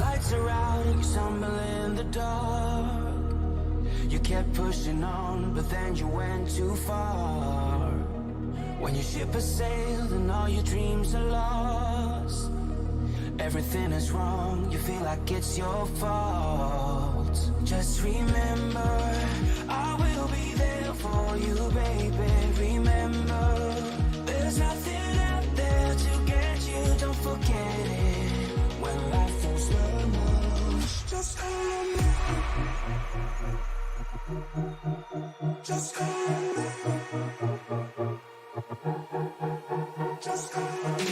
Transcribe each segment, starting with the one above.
lights are out and you stumble in the dark. You kept pushing on, but then you went too far. When your ship has sailed and all your dreams are lost, everything is wrong, you feel like it's your fault. Just remember, I will be there for you, baby. Remember, there's nothing out there to get you, don't forget it. When life feels lemons, just call on me. Just call on me. Just call on me.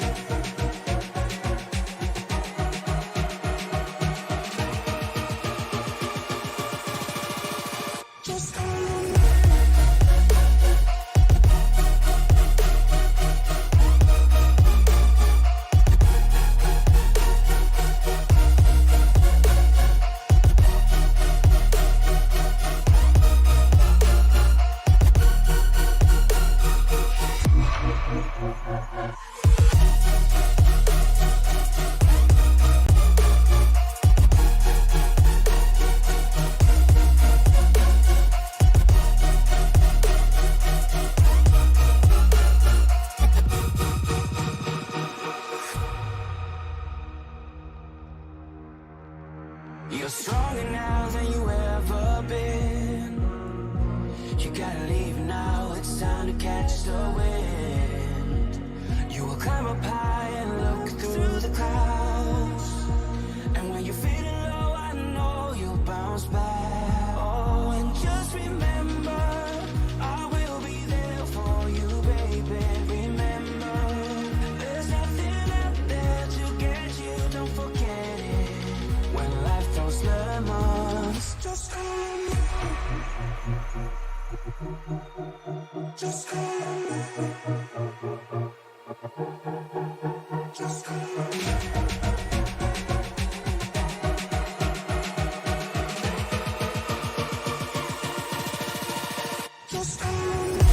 You're stronger now than you ever been. You gotta leave now, it's time to catch the wind. You will climb up high and look through the clouds, and when you're feeling low, I know you'll bounce back. Oh, and just remember, I will be there for you, baby. Remember, there's nothing out there to get you, don't forget it. When life throws lemons, just call on me. Just call on me. Just call on me. Just call on me.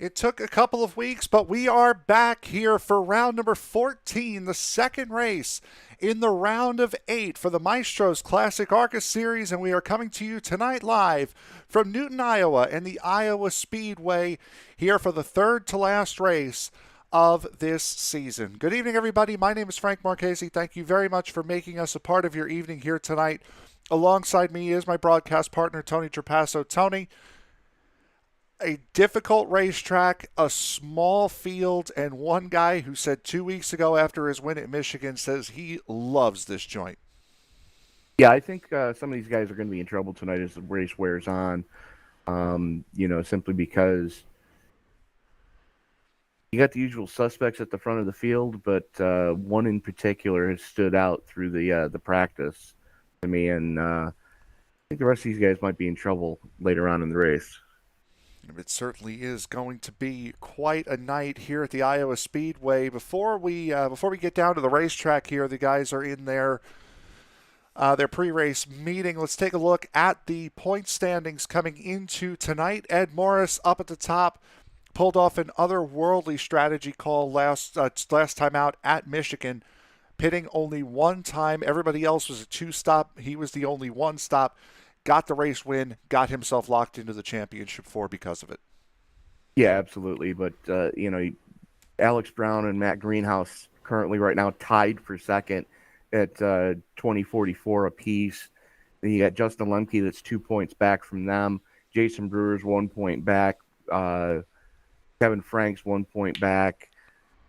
It took a couple of weeks, but we are back here for round number 14, the second race in the round of 8 for the Maestro's Classic ARCA Series, and we are coming to you tonight live from Newton, Iowa, and the Iowa Speedway here for the third to last race of this season. Good evening, everybody. My name is Frank Marchese. Thank you very much for making us a part of your evening here tonight. Alongside me is my broadcast partner, Tony Trapasso. Tony, a difficult racetrack, a small field, and one guy who said 2 weeks ago after his win at Michigan says he loves this joint. Yeah, I think some of these guys are going to be in trouble tonight as the race wears on, simply because you got the usual suspects at the front of the field, but one in particular has stood out through the practice to me, and I think the rest of these guys might be in trouble later on in the race. It certainly is going to be quite a night here at the Iowa Speedway. Before we get down to the racetrack here, the guys are in their pre-race meeting. Let's take a look at the point standings coming into tonight. Ed Morris up at the top, pulled off an otherworldly strategy call last time out at Michigan, pitting only one time. Everybody else was a two-stop. He was the only one-stop. Got the race win, got himself locked into the championship four because of it. Yeah, absolutely. But, Alex Brown and Matt Greenhouse currently right now tied for second at 2044 apiece. Then you got Justin Lemke that's 2 points back from them. Jason Brewer's 1 point back. Kevin Franks 1 point back.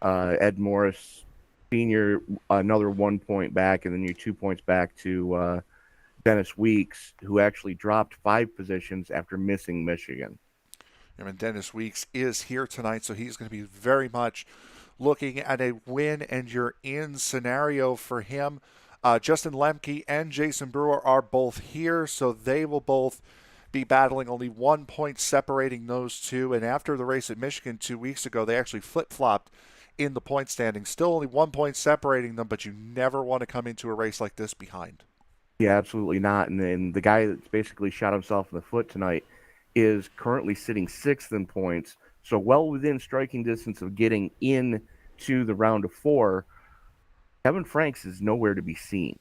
Ed Morris Sr. another 1 point back. And then you're 2 points back to Dennis Weeks, who actually dropped 5 positions after missing Michigan. And Dennis Weeks is here tonight, so he's going to be very much looking at a win and you're in scenario for him. Justin Lemke and Jason Brewer are both here, so they will both be battling, only 1 point separating those two. And after the race at Michigan 2 weeks ago, they actually flip-flopped in the point standing. Still only 1 point separating them, but you never want to come into a race like this behind. Yeah, absolutely not. And then the guy that's basically shot himself in the foot tonight is currently sitting 6th in points, so well within striking distance of getting into the round of 4. Kevin Franks is nowhere to be seen.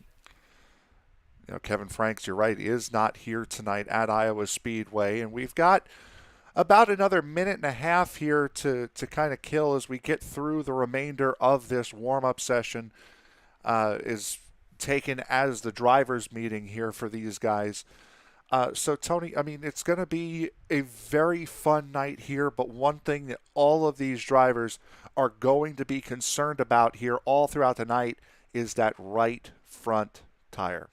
Kevin Franks, you're right, is not here tonight at Iowa Speedway, and we've got about another minute and a half here to kind of kill as we get through the remainder of this warm-up session. Is taken as the drivers' meeting here for these guys. So, Tony, I mean, it's going to be a very fun night here, but one thing that all of these drivers are going to be concerned about here all throughout the night is that right front tire.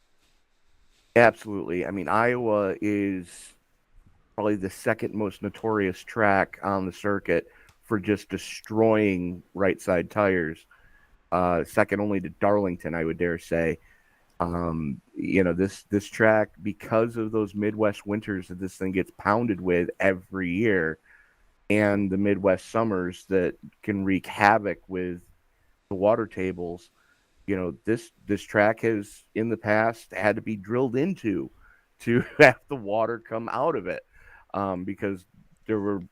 Absolutely. I mean, Iowa is probably the second most notorious track on the circuit for just destroying right side tires. Second only to Darlington, I would dare say. This track, because of those Midwest winters that this thing gets pounded with every year, and the Midwest summers that can wreak havoc with the water tables, this track has in the past had to be drilled into to have the water come out of it, because there were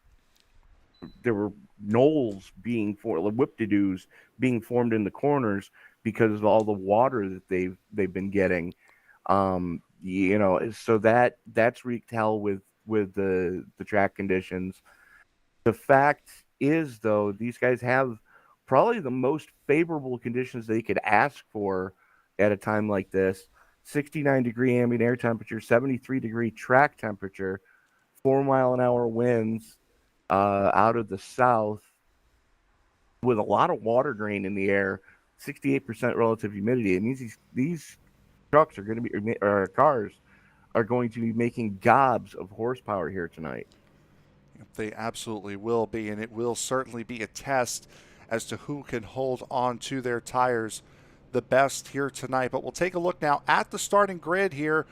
knolls being formed, whip-to-doos being formed in the corners because of all the water that they've been getting. So that's wreaked hell with the track conditions. The fact is, though, these guys have probably the most favorable conditions they could ask for at a time like this. 69-degree ambient air temperature, 73-degree track temperature, 4-mile-an-hour winds out of the south, with a lot of water drain in the air, 68% relative humidity. It means these trucks are going to be, or cars are going to be making gobs of horsepower here tonight. They absolutely will be, and it will certainly be a test as to who can hold on to their tires the best here tonight. But we'll take a look now at the starting grid here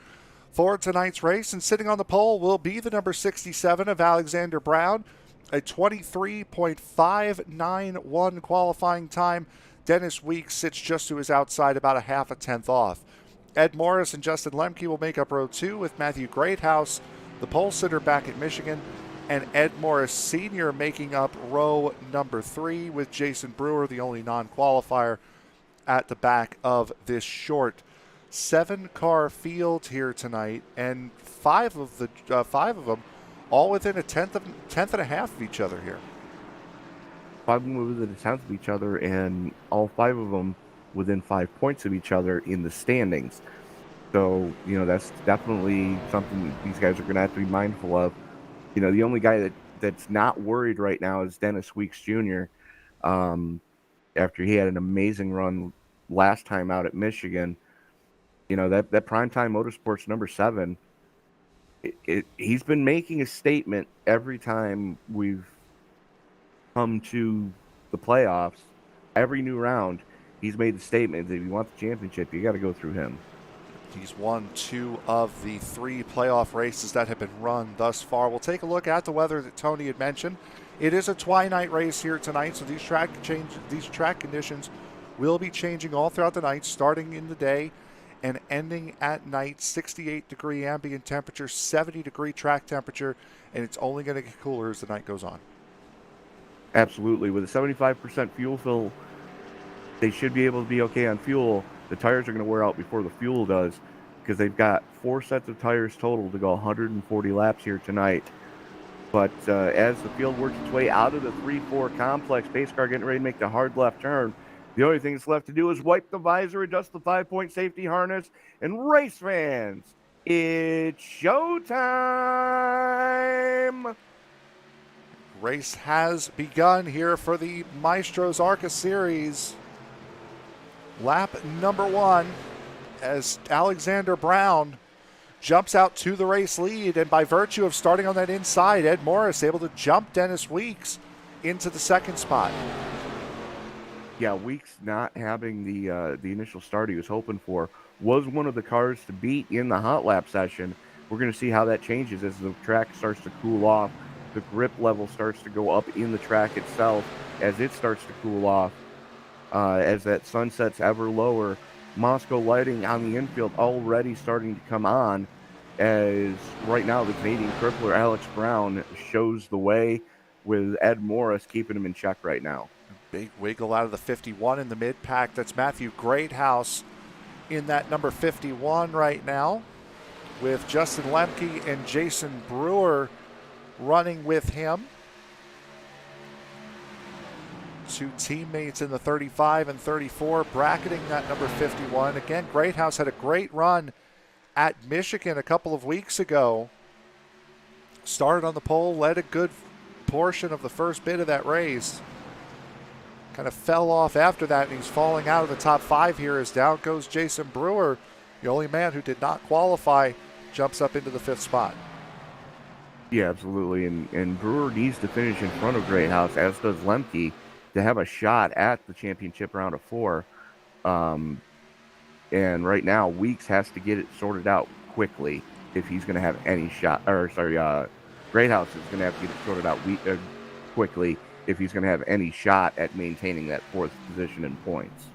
for tonight's race, and sitting on the pole will be the number 67 of Alexander Brown, a 23.591 qualifying time. Dennis Weeks sits just to his outside, about a half a tenth off. Ed Morris and Justin Lemke will make up row 2 with Matthew Greathouse, the pole sitter back at Michigan, and Ed Morris Sr. making up row number 3 with Jason Brewer, the only non-qualifier, at the back of this short 7-car field here tonight, and five of them all within a tenth and a half of each other here. 5 of them within a tenth of each other, and all 5 of them within 5 points of each other in the standings. So, that's definitely something these guys are going to have to be mindful of. The only guy that's not worried right now is Dennis Weeks Jr. After he had an amazing run last time out at Michigan. That Primetime Motorsports number 7, he's been making a statement every time we've come to the playoffs. Every new round, he's made the statement that if you want the championship, you got to go through him. He's won 2 of the 3 playoff races that have been run thus far. We'll take a look at the weather that Tony had mentioned. It is a twilight race here tonight, so these track conditions will be changing all throughout the night, starting in the day and ending at night. 68-degree ambient temperature, 70-degree track temperature, and it's only going to get cooler as the night goes on. Absolutely. With a 75% fuel fill, they should be able to be okay on fuel. The tires are going to wear out before the fuel does, because they've got 4 sets of tires total to go 140 laps here tonight. But as the field works its way out of the 3-4 complex, pace car getting ready to make the hard left turn. The only thing that's left to do is wipe the visor, adjust the 5-point safety harness, and race fans, it's showtime! Race has begun here for the Maestro's ARCA Series. Lap number 1 as Alexander Brown jumps out to the race lead, and by virtue of starting on that inside, Ed Morris able to jump Dennis Weeks into the second spot. Yeah, Weeks not having the initial start he was hoping for was one of the cars to beat in the hot lap session. We're going to see how that changes as the track starts to cool off. The grip level starts to go up in the track itself as it starts to cool off. As that sun sets ever lower, Moscow lighting on the infield already starting to come on, as right now the Canadian crippler Alex Brown shows the way with Ed Morris keeping him in check right now. Big wiggle out of the 51 in the mid-pack. That's Matthew Greathouse in that number 51 right now, with Justin Lemke and Jason Brewer running with him. 2 teammates in the 35 and 34 bracketing that number 51. Again, Greathouse had a great run at Michigan a couple of weeks ago. Started on the pole, led a good portion of the first bit of that race. Kind of fell off after that, and he's falling out of the top 5 here as down goes Jason Brewer. The only man who did not qualify jumps up into the 5th spot. Yeah, absolutely. And Brewer needs to finish in front of Greathouse, as does Lemke, to have a shot at the championship round of 4. And right now, Weeks has to get it sorted out quickly if he's going to have any shot. Greathouse is going to have to get it sorted out quickly if he's going to have any shot at maintaining that 4th position in points.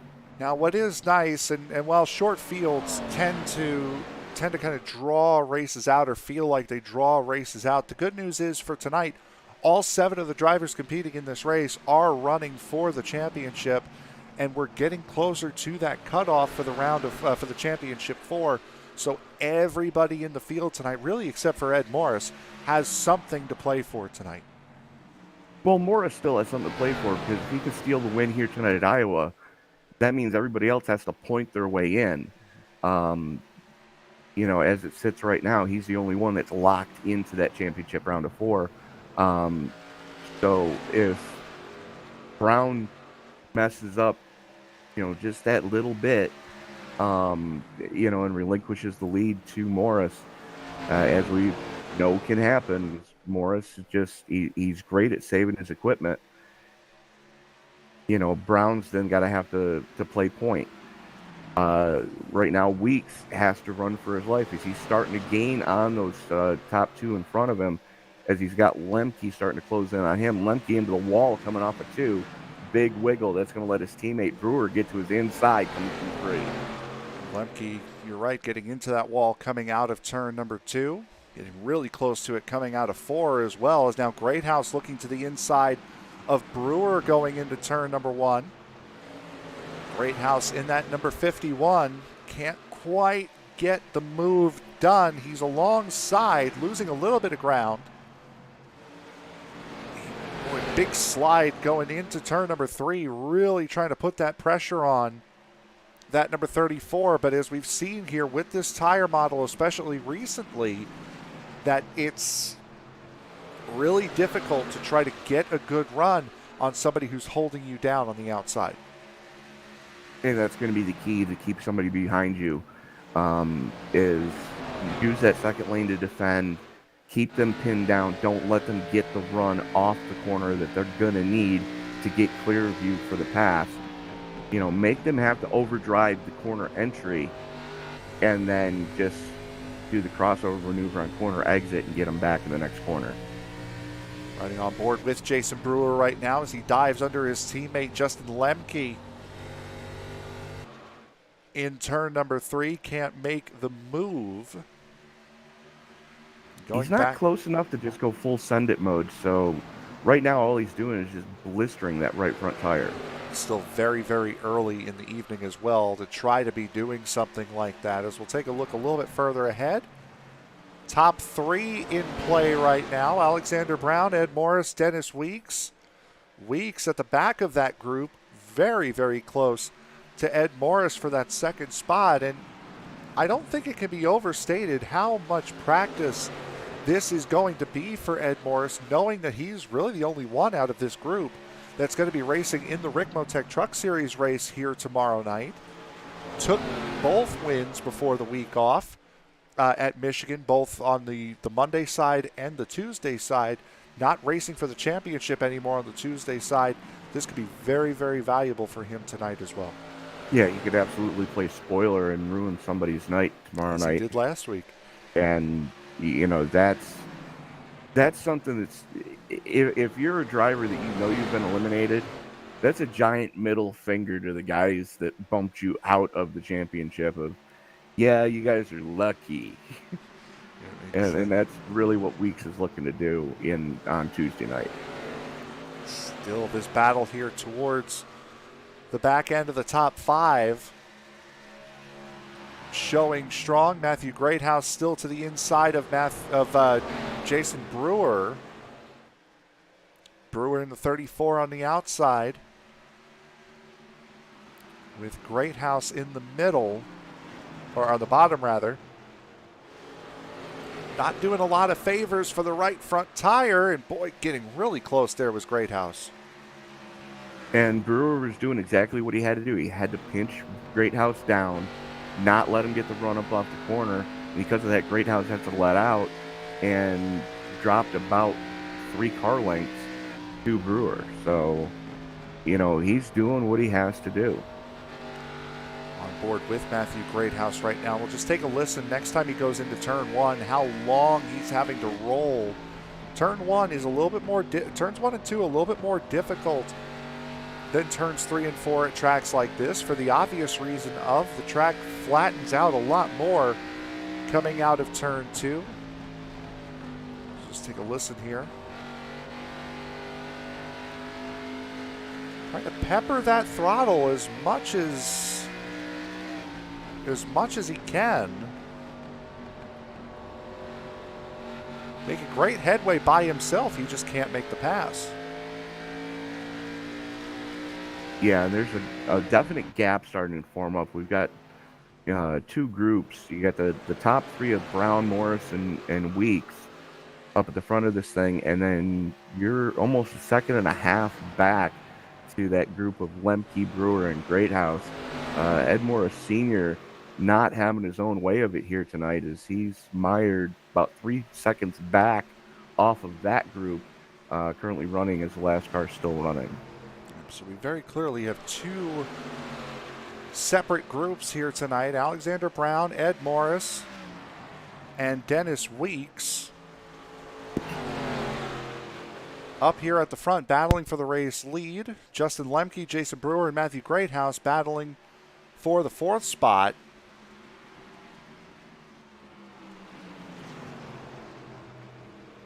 Now, what is nice, and while short fields tend to kind of draw races out or feel like they draw races out, the good news is for tonight, all 7 of the drivers competing in this race are running for the championship, and we're getting closer to that cutoff for the round of for the championship 4. So everybody in the field tonight, really except for Ed Morris, has something to play for tonight. Well, Morris still has something to play for, because if he can steal the win here tonight at Iowa, that means everybody else has to point their way in. As it sits right now, he's the only one that's locked into that championship round of 4. So if Brown messes up, just that little bit, and relinquishes the lead to Morris, as we know can happen. Morris is just, he's great at saving his equipment. Brown's then got to have to play point. Right now, Weeks has to run for his life as he's starting to gain on those top 2 in front of him, as he's got Lemke starting to close in on him. Lemke into the wall coming off a 2. Big wiggle. That's going to let his teammate Brewer get to his inside coming from 3. Lemke, you're right, getting into that wall coming out of turn number 2. Getting really close to it coming out of 4 as well, as now Greathouse looking to the inside of Brewer going into turn number 1. Greathouse in that number 51. Can't quite get the move done. He's alongside, losing a little bit of ground. Boy, big slide going into turn number 3, really trying to put that pressure on that number 34. But as we've seen here with this tire model, especially recently, that it's really difficult to try to get a good run on somebody who's holding you down on the outside. And that's going to be the key to keep somebody behind you, is use that second lane to defend, keep them pinned down, don't let them get the run off the corner that they're going to need to get clear of you for the pass. You know, make them have to overdrive the corner entry and then just do the crossover maneuver on corner exit and get them back in the next corner. Riding on board with Jason Brewer right now as he dives under his teammate Justin Lemke. In turn number 3, can't make the move. He's not close enough to just go full send it mode, so right now all he's doing is just blistering that right front tire. Still very, very early in the evening as well to try to be doing something like that. As we'll take a look a little bit further ahead. Top 3 in play right now. Alexander Brown, Ed Morris, Dennis Weeks. Weeks at the back of that group, very, very close to Ed Morris for that second spot. And I don't think it can be overstated how much practice this is going to be for Ed Morris, knowing that he's really the only one out of this group that's going to be racing in the Rick Motec Truck Series race here tomorrow night. Took both wins before the week off at Michigan, both on the Monday side and the Tuesday side. Not racing for the championship anymore on the Tuesday side. This could be very, very valuable for him tonight as well. Yeah, you could absolutely play spoiler and ruin somebody's night tomorrow night. He did last week. And, you know, that's something that's, if you're a driver that you know you've been eliminated, that's a giant middle finger to the guys that bumped you out of the championship of, yeah, you guys are lucky. And that's really what Weeks is looking to do on Tuesday night. Still this battle here towards the back end of the top 5. Showing strong. Matthew Greathouse still to the inside of Jason Brewer. Brewer in the 34 on the outside, with Greathouse in the middle, or on the bottom rather. Not doing a lot of favors for the right front tire, and boy, getting really close there was Greathouse. And Brewer was doing exactly what he had to do. He had to pinch Greathouse down, not let him get the run up off the corner. Because of that, Greathouse had to let out and dropped about 3 car lengths to Brewer. So, you know, he's doing what he has to do. On board with Matthew Greathouse right now. We'll just take a listen next time he goes into turn 1, how long he's having to roll. Turn 1 is a little bit more, turns 1 and 2 a little bit more difficult than turns 3 and 4 at tracks like this, for the obvious reason of the track flattens out a lot more coming out of turn 2. Just take a listen here. Trying to pepper that throttle as much as he can. Making great headway by himself. He just can't make the pass. Yeah, there's a definite gap starting to form up. We've got 2 groups. You got the top 3 of Brown, Morris, and Weeks up at the front of this thing, and then you're almost a second and a half back to that group of Lemke, Brewer, and Greathouse. Ed Morris Sr. not having his own way of it here tonight, as he's mired about 3 seconds back off of that group, currently running as the last car still running. So we very clearly have 2 separate groups here tonight. Alexander Brown, Ed Morris, and Dennis Weeks up here at the front battling for the race lead. Justin Lemke, Jason Brewer, and Matthew Greathouse battling for the 4th spot.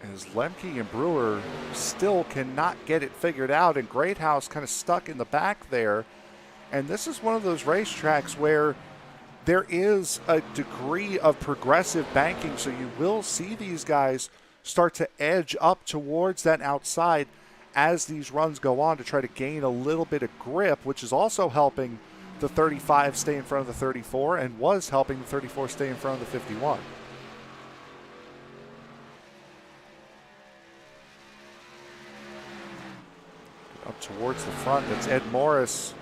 as Lemke and Brewer still cannot get it figured out, and Greathouse kind of stuck in the back there. And this is one of those racetracks where there is a degree of progressive banking, so you will see these guys start to edge up towards that outside as these runs go on to try to gain a little bit of grip, which is also helping the 35 stay in front of the 34 and was helping the 34 stay in front of the 51. Up towards the front, that's Ed Morris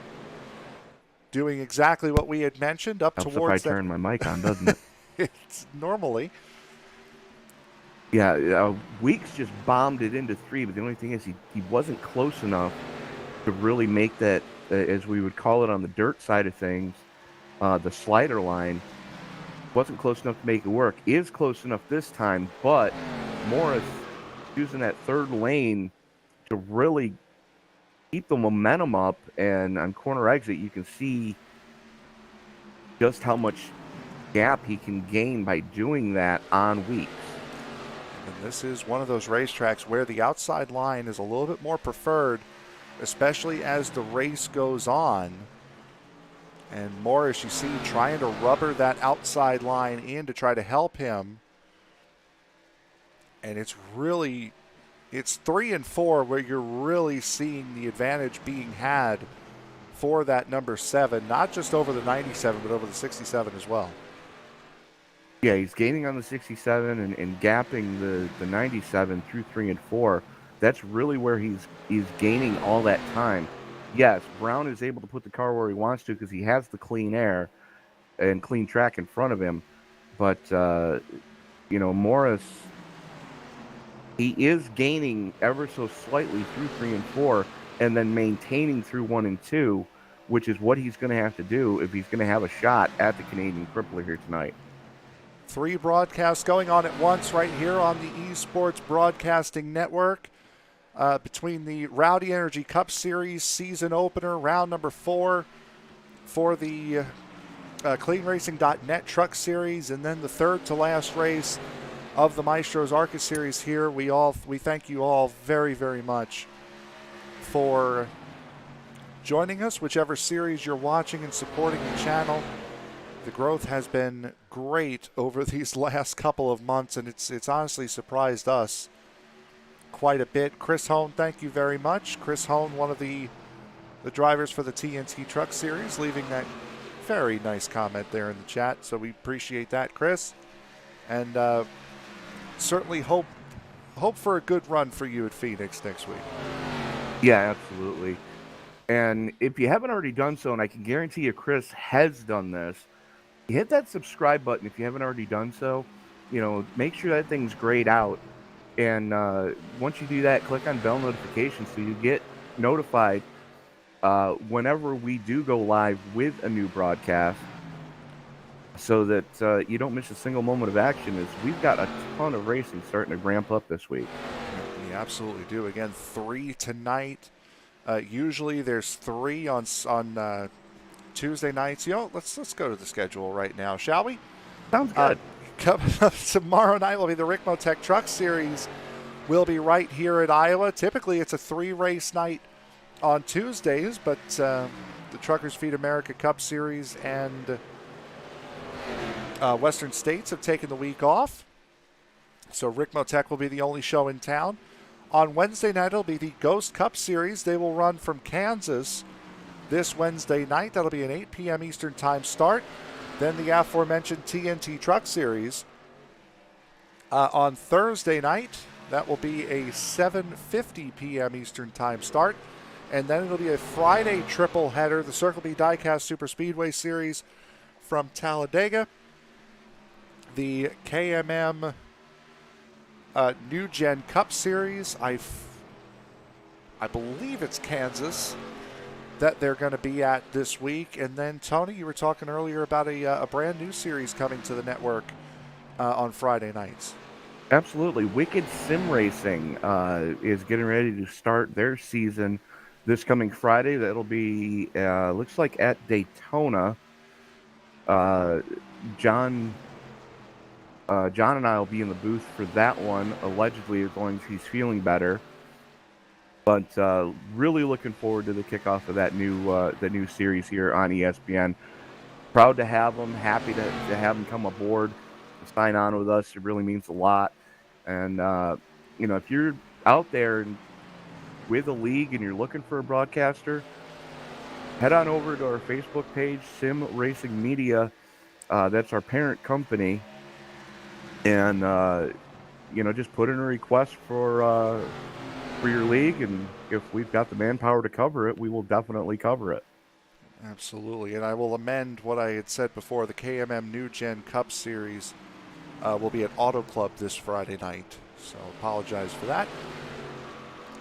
doing exactly what we had mentioned. Up Helps towards if I turn my mic on, doesn't it? It's normally. Yeah, Weeks just bombed it into 3, but the only thing is he wasn't close enough to really make that, as we would call it on the dirt side of things, the slider line. Wasn't close enough to make it work. Is close enough this time, but Morris using that third lane to really keep the momentum up, and on corner exit you can see just how much gap he can gain by doing that on Weeks. And this is one of those racetracks where the outside line is a little bit more preferred, especially as the race goes on. And Morris, you see, trying to rubber that outside line in to try to help him. And it's 3 and 4 where you're really seeing the advantage being had for that number 7, not just over the 97, but over the 67 as well. Yeah, he's gaining on the 67 and gapping the 97 through 3 and 4. That's really where he's gaining all that time. Yes, Brown is able to put the car where he wants to because he has the clean air and clean track in front of him. But, Morris, he is gaining ever so slightly through 3 and 4 and then maintaining through 1 and 2, which is what he's going to have to do if he's going to have a shot at the Canadian Crippler here tonight. 3 broadcasts going on at once right here on the Esports Broadcasting Network. Between the Rowdy Energy Cup Series season opener, round number 4 for the CleanRacing.net Truck Series, and then the third to last race of the Maestro's ARCA Series here. We thank you all very, very much for joining us, whichever series you're watching and supporting the channel. The growth has been great over these last couple of months, and it's honestly surprised us quite a bit. Chris Hone, thank you very much. Chris Hone, one of the drivers for the TNT Truck Series, leaving that very nice comment there in the chat. So we appreciate that, Chris. And certainly hope for a good run for you at Phoenix next week. Yeah, absolutely. And if you haven't already done so, and I can guarantee you Chris has done this, hit that subscribe button if you haven't already done so. Make sure that thing's grayed out. And once you do that, click on bell notifications so you get notified whenever we do go live with a new broadcast, so that you don't miss a single moment of action, as we've got a ton of racing starting to ramp up this week. We absolutely do. Again, 3 tonight. Usually there's 3 on Tuesday nights. Let's go to the schedule right now, shall we? Sounds good. Coming up tomorrow night will be the Rickmo Tech Truck Series. We'll be right here at Iowa. Typically, it's a 3-race night on Tuesdays, but the Truckers Feed America Cup Series and Western States have taken the week off. So Rickmo Tech will be the only show in town. On Wednesday night, it'll be the Ghost Cup Series. They will run from Kansas this Wednesday night. That'll be an 8 p.m. Eastern Time start. Then the aforementioned TNT Truck Series on Thursday night. That will be a 7:50 p.m. Eastern Time start. And then it'll be a Friday triple header, the Circle B Diecast Super Speedway Series from Talladega. The KMM New Gen Cup Series, I believe it's Kansas, that they're going to be at this week. And then, Tony, you were talking earlier about a brand new series coming to the network on Friday nights. Absolutely. Wicked Sim Racing is getting ready to start their season this coming Friday. That'll be, looks like at Daytona. John John and I will be in the booth for that one, allegedly as long as he's feeling better. But really looking forward to the kickoff of that new series here on ESPN. Proud to have him. Happy to have him come aboard, to sign on with us. It really means a lot. And if you're out there with a league and you're looking for a broadcaster, head on over to our Facebook page, Sim Racing Media. That's our parent company. And, just put in a request for your league. And if we've got the manpower to cover it, we will definitely cover it. Absolutely. And I will amend what I had said before. The KMM New Gen Cup Series will be at Auto Club this Friday night. So apologize for that.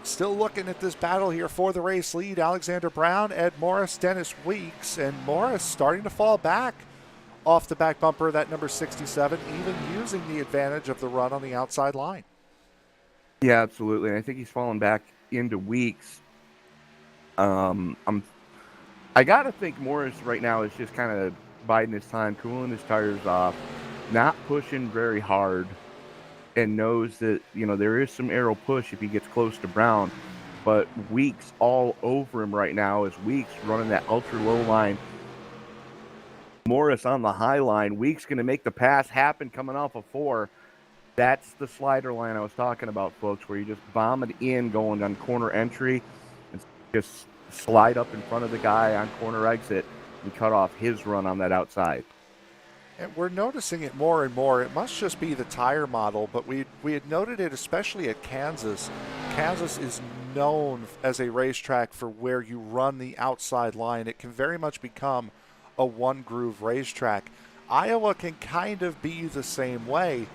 Still looking at this battle here for the race lead. Alexander Brown, Ed Morris, Dennis Weeks, and Morris starting to fall back off the back bumper of that number 67, even using the advantage of the run on the outside line. Yeah, absolutely. And I think he's fallen back into Weeks. I got to think Morris right now is just kind of biding his time, cooling his tires off, not pushing very hard, and knows that, there is some aero push if he gets close to Brown. But Weeks all over him right now as Weeks running that ultra low line. Morris on the high line. Weeks going to make the pass happen coming off of 4. That's the slider line I was talking about, folks, where you just bomb it in going on corner entry and just slide up in front of the guy on corner exit and cut off his run on that outside. And we're noticing it more and more. It must just be the tire model, but we had noted it especially at Kansas. Kansas is known as a racetrack for where you run the outside line. It can very much become a one-groove racetrack. Iowa can kind of be the same way.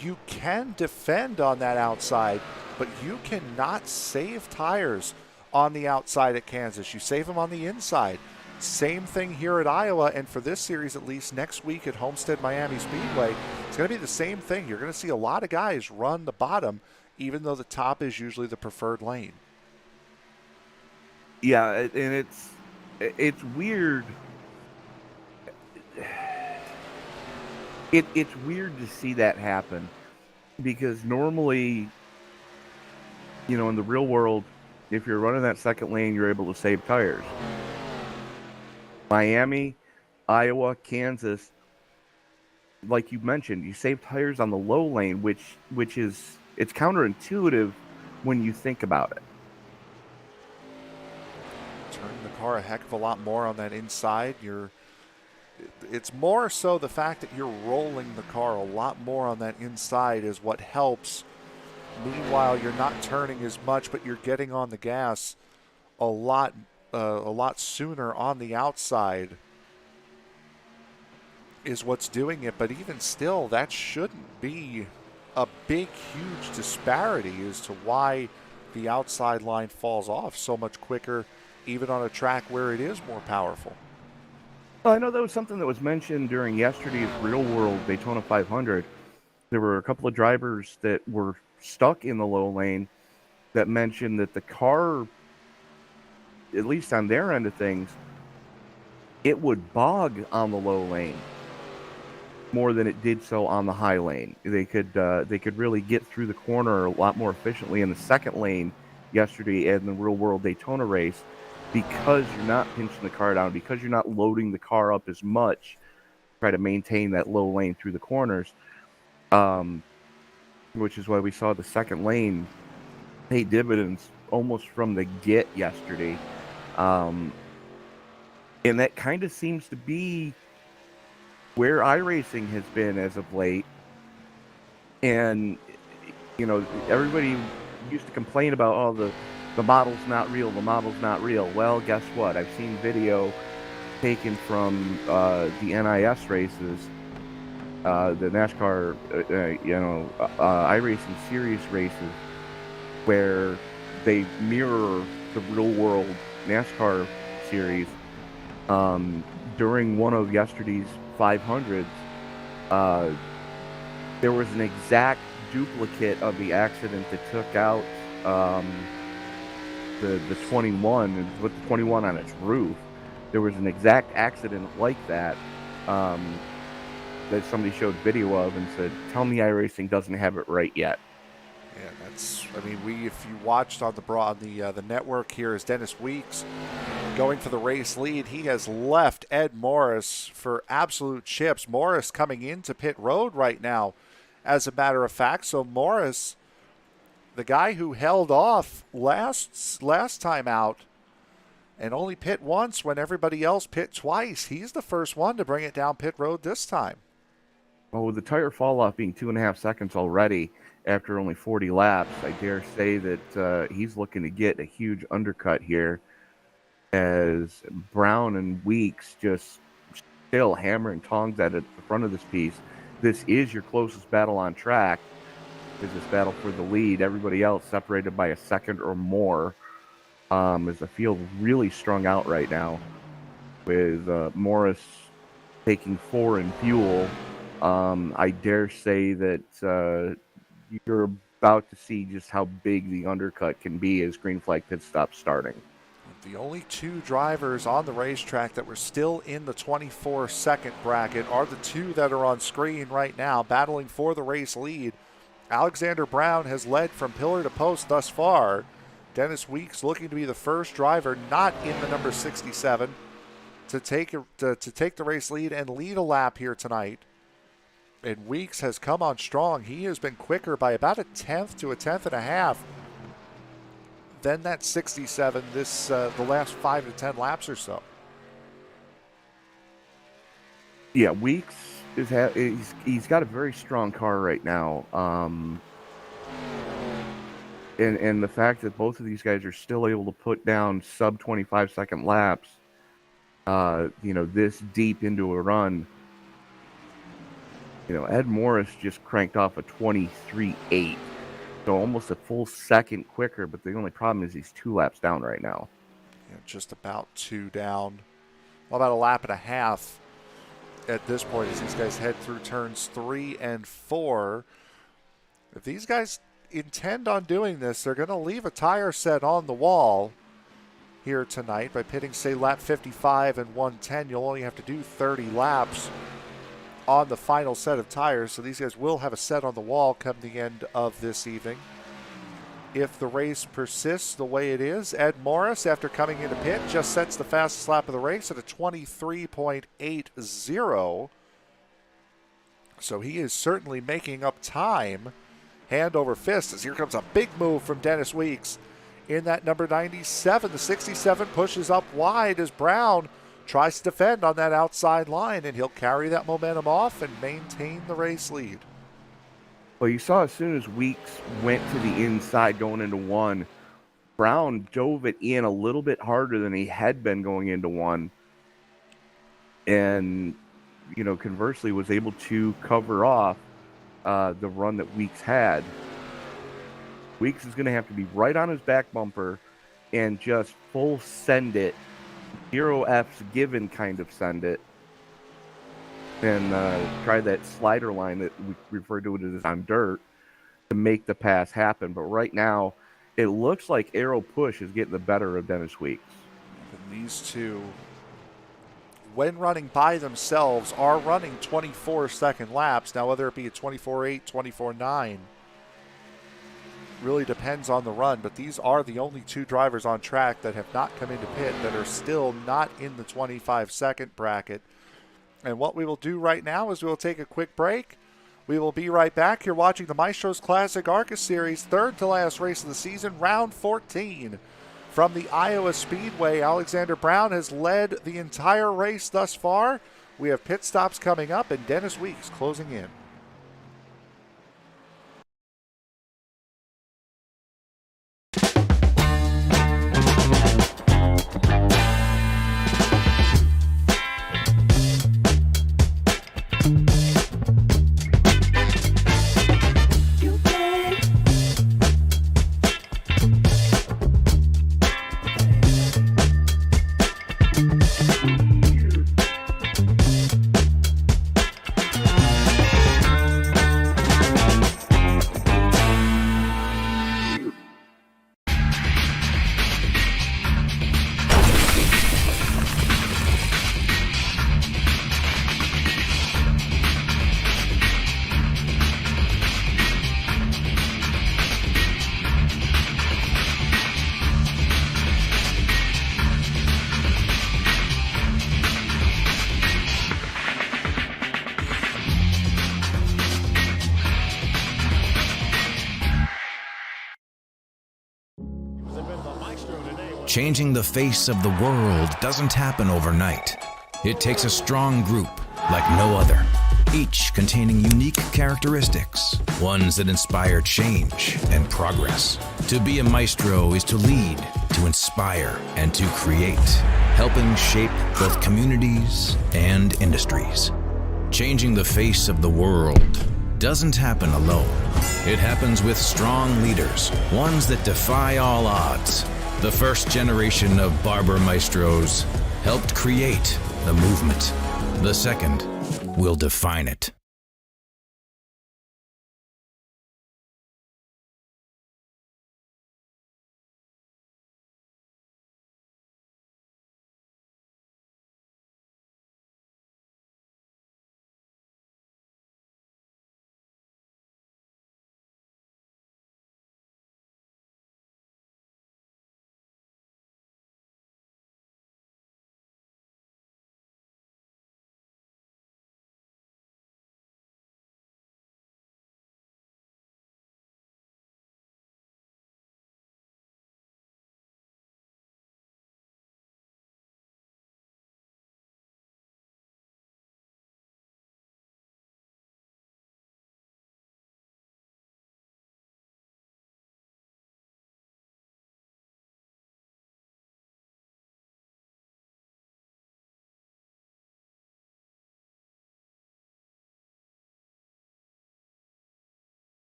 You can defend on that outside, but you cannot save tires on the outside at Kansas. You save them on the inside. Same thing here at Iowa, and for this series, at least next week at Homestead Miami Speedway, it's going to be the same thing. You're going to see a lot of guys run the bottom, even though the top is usually the preferred lane. Yeah, and it's weird. It's weird to see that happen because normally, in the real world, if you're running that second lane, you're able to save tires. Miami, Iowa, Kansas, like you mentioned, you save tires on the low lane, which is, it's counterintuitive when you think about it. Turning the car a heck of a lot more on that inside. It's more so the fact that you're rolling the car a lot more on that inside is what helps. Meanwhile, you're not turning as much, but you're getting on the gas a lot sooner on the outside is what's doing it. But even still, that shouldn't be a big, huge disparity as to why the outside line falls off so much quicker, even on a track where it is more powerful. Well, I know that was something that was mentioned during yesterday's Real World Daytona 500. There were a couple of drivers that were stuck in the low lane that mentioned that the car, at least on their end of things, it would bog on the low lane more than it did so on the high lane. They could really get through the corner a lot more efficiently in the second lane yesterday in the Real World Daytona race because you're not pinching the car down, because you're not loading the car up as much to try to maintain that low lane through the corners, which is why we saw the second lane pay dividends almost from the get yesterday. And that kind of seems to be where iRacing has been as of late. And, everybody used to complain about, the model's not real, the model's not real. Well, guess what? I've seen video taken from the NIS races, the NASCAR, iRacing series races, where they mirror the real world NASCAR series. During one of yesterday's 500s, there was an exact duplicate of the accident that took out the 21, with the 21 on its roof. There was an exact accident like that that somebody showed video of and said, "Tell me iRacing doesn't have it right yet." Yeah, that's. I mean, if you watched on the network here, is Dennis Weeks going for the race lead. He has left Ed Morris for absolute chips. Morris coming into pit road right now, as a matter of fact. So Morris, the guy who held off last time out, and only pit once when everybody else pit twice. He's the first one to bring it down pit road this time. Well, with the tire fall off being 2.5 seconds already after only 40 laps, I dare say that he's looking to get a huge undercut here, as Brown and Weeks just still hammer and tongs at the front of this piece. This is your closest battle on track, is this battle for the lead. Everybody else separated by a second or more. As the field really strung out right now, with Morris taking 4 in fuel. I dare say that you're about to see just how big the undercut can be as green flag pit stops starting. The only 2 drivers on the racetrack that were still in the 24-second bracket are the 2 that are on screen right now, battling for the race lead. Alexander Brown has led from pillar to post thus far. Dennis Weeks looking to be the first driver not in the number 67 to take the race lead and lead a lap here tonight. And Weeks has come on strong. He has been quicker by about a tenth to a tenth and a half than that 67 the last 5 to 10 laps or so. Yeah, Weeks he's got a very strong car right now. And the fact that both of these guys are still able to put down sub 25-second laps, this deep into a run. Ed Morris just cranked off a 23.8, so almost a full second quicker. But the only problem is he's 2 laps down right now. Yeah, just about 2 down. Well, about a lap and a half at this point as these guys head through turns 3 and 4. If these guys intend on doing this, they're going to leave a tire set on the wall here tonight by pitting, say, lap 55 and 110. You'll only have to do 30 laps on the final set of tires, so these guys will have a set on the wall come the end of this evening. If the race persists the way it is, Ed Morris, after coming into pit, just sets the fastest lap of the race at a 23.80. So he is certainly making up time, hand over fist, as here comes a big move from Dennis Weeks in that number 97. The 67 pushes up wide as Brown tries to defend on that outside line, and he'll carry that momentum off and maintain the race lead. Well, you saw as soon as Weeks went to the inside going into 1, Brown dove it in a little bit harder than he had been going into 1. And, conversely was able to cover off the run that Weeks had. Weeks is going to have to be right on his back bumper and just full send it, 0 F's given kind of send it, and try that slider line that we refer to it as on dirt to make the pass happen. But right now, it looks like Aero Push is getting the better of Dennis Weeks. And these 2, when running by themselves, are running 24-second laps. Now, whether it be a 24.8, 24.9, really depends on the run, but these are the only 2 drivers on track that have not come into pit that are still not in the 25-second bracket. And what we will do right now is we will take a quick break. We will be right back. You're watching the Maestro's Classic ARCA Series, third to last race of the season, round 14. From the Iowa Speedway, Alexander Brown has led the entire race thus far. We have pit stops coming up and Dennis Weeks closing in. Changing the face of the world doesn't happen overnight. It takes a strong group like no other, each containing unique characteristics, ones that inspire change and progress. To be a maestro is to lead, to inspire, and to create, helping shape both communities and industries. Changing the face of the world doesn't happen alone. It happens with strong leaders, ones that defy all odds. The first generation of barber maestros helped create the movement. The second will define it.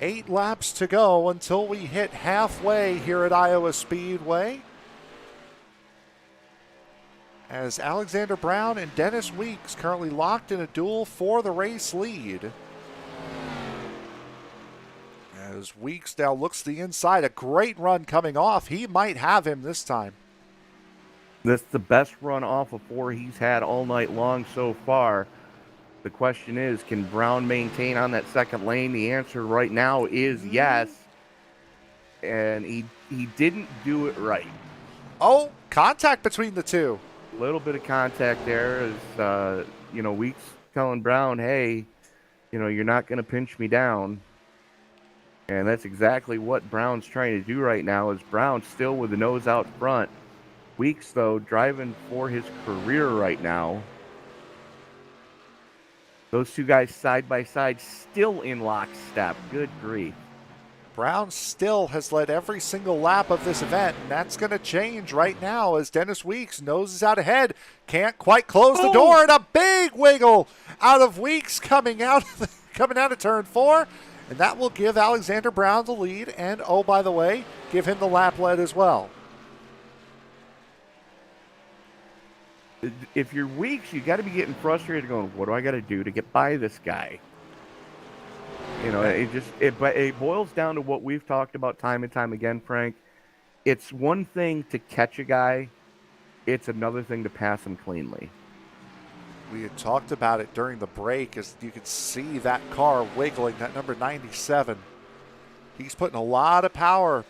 Eight laps to go until we hit halfway here at Iowa Speedway. As Alexander Brown and Dennis Weeks currently locked in a duel for the race lead. As Weeks now looks to the inside, a great run coming off. He might have him this time. That's the best run off of 4 he's had all night long so far. The question is, can Brown maintain on that second lane? The answer right now is yes. And he didn't do it right. Oh, contact between the two. A little bit of contact there as, Weeks telling Brown, hey, you're not going to pinch me down. And that's exactly what Brown's trying to do right now, is Brown still with the nose out front. Weeks, though, driving for his career right now. Those two guys side by side, still in lockstep. Good grief. Brown still has led every single lap of this event, and that's going to change right now as Dennis Weeks noses out ahead. Can't quite close the door, and a big wiggle out of Weeks coming out of turn 4, and that will give Alexander Brown the lead, and oh, by the way, give him the lap lead as well. If you're Weeks, you got to be getting frustrated going, what do I got to do to get by this guy? It boils down to what we've talked about time and time again, Frank. It's one thing to catch a guy. It's another thing to pass him cleanly. We had talked about it during the break as you could see that car wiggling, that number 97. He's putting a lot of power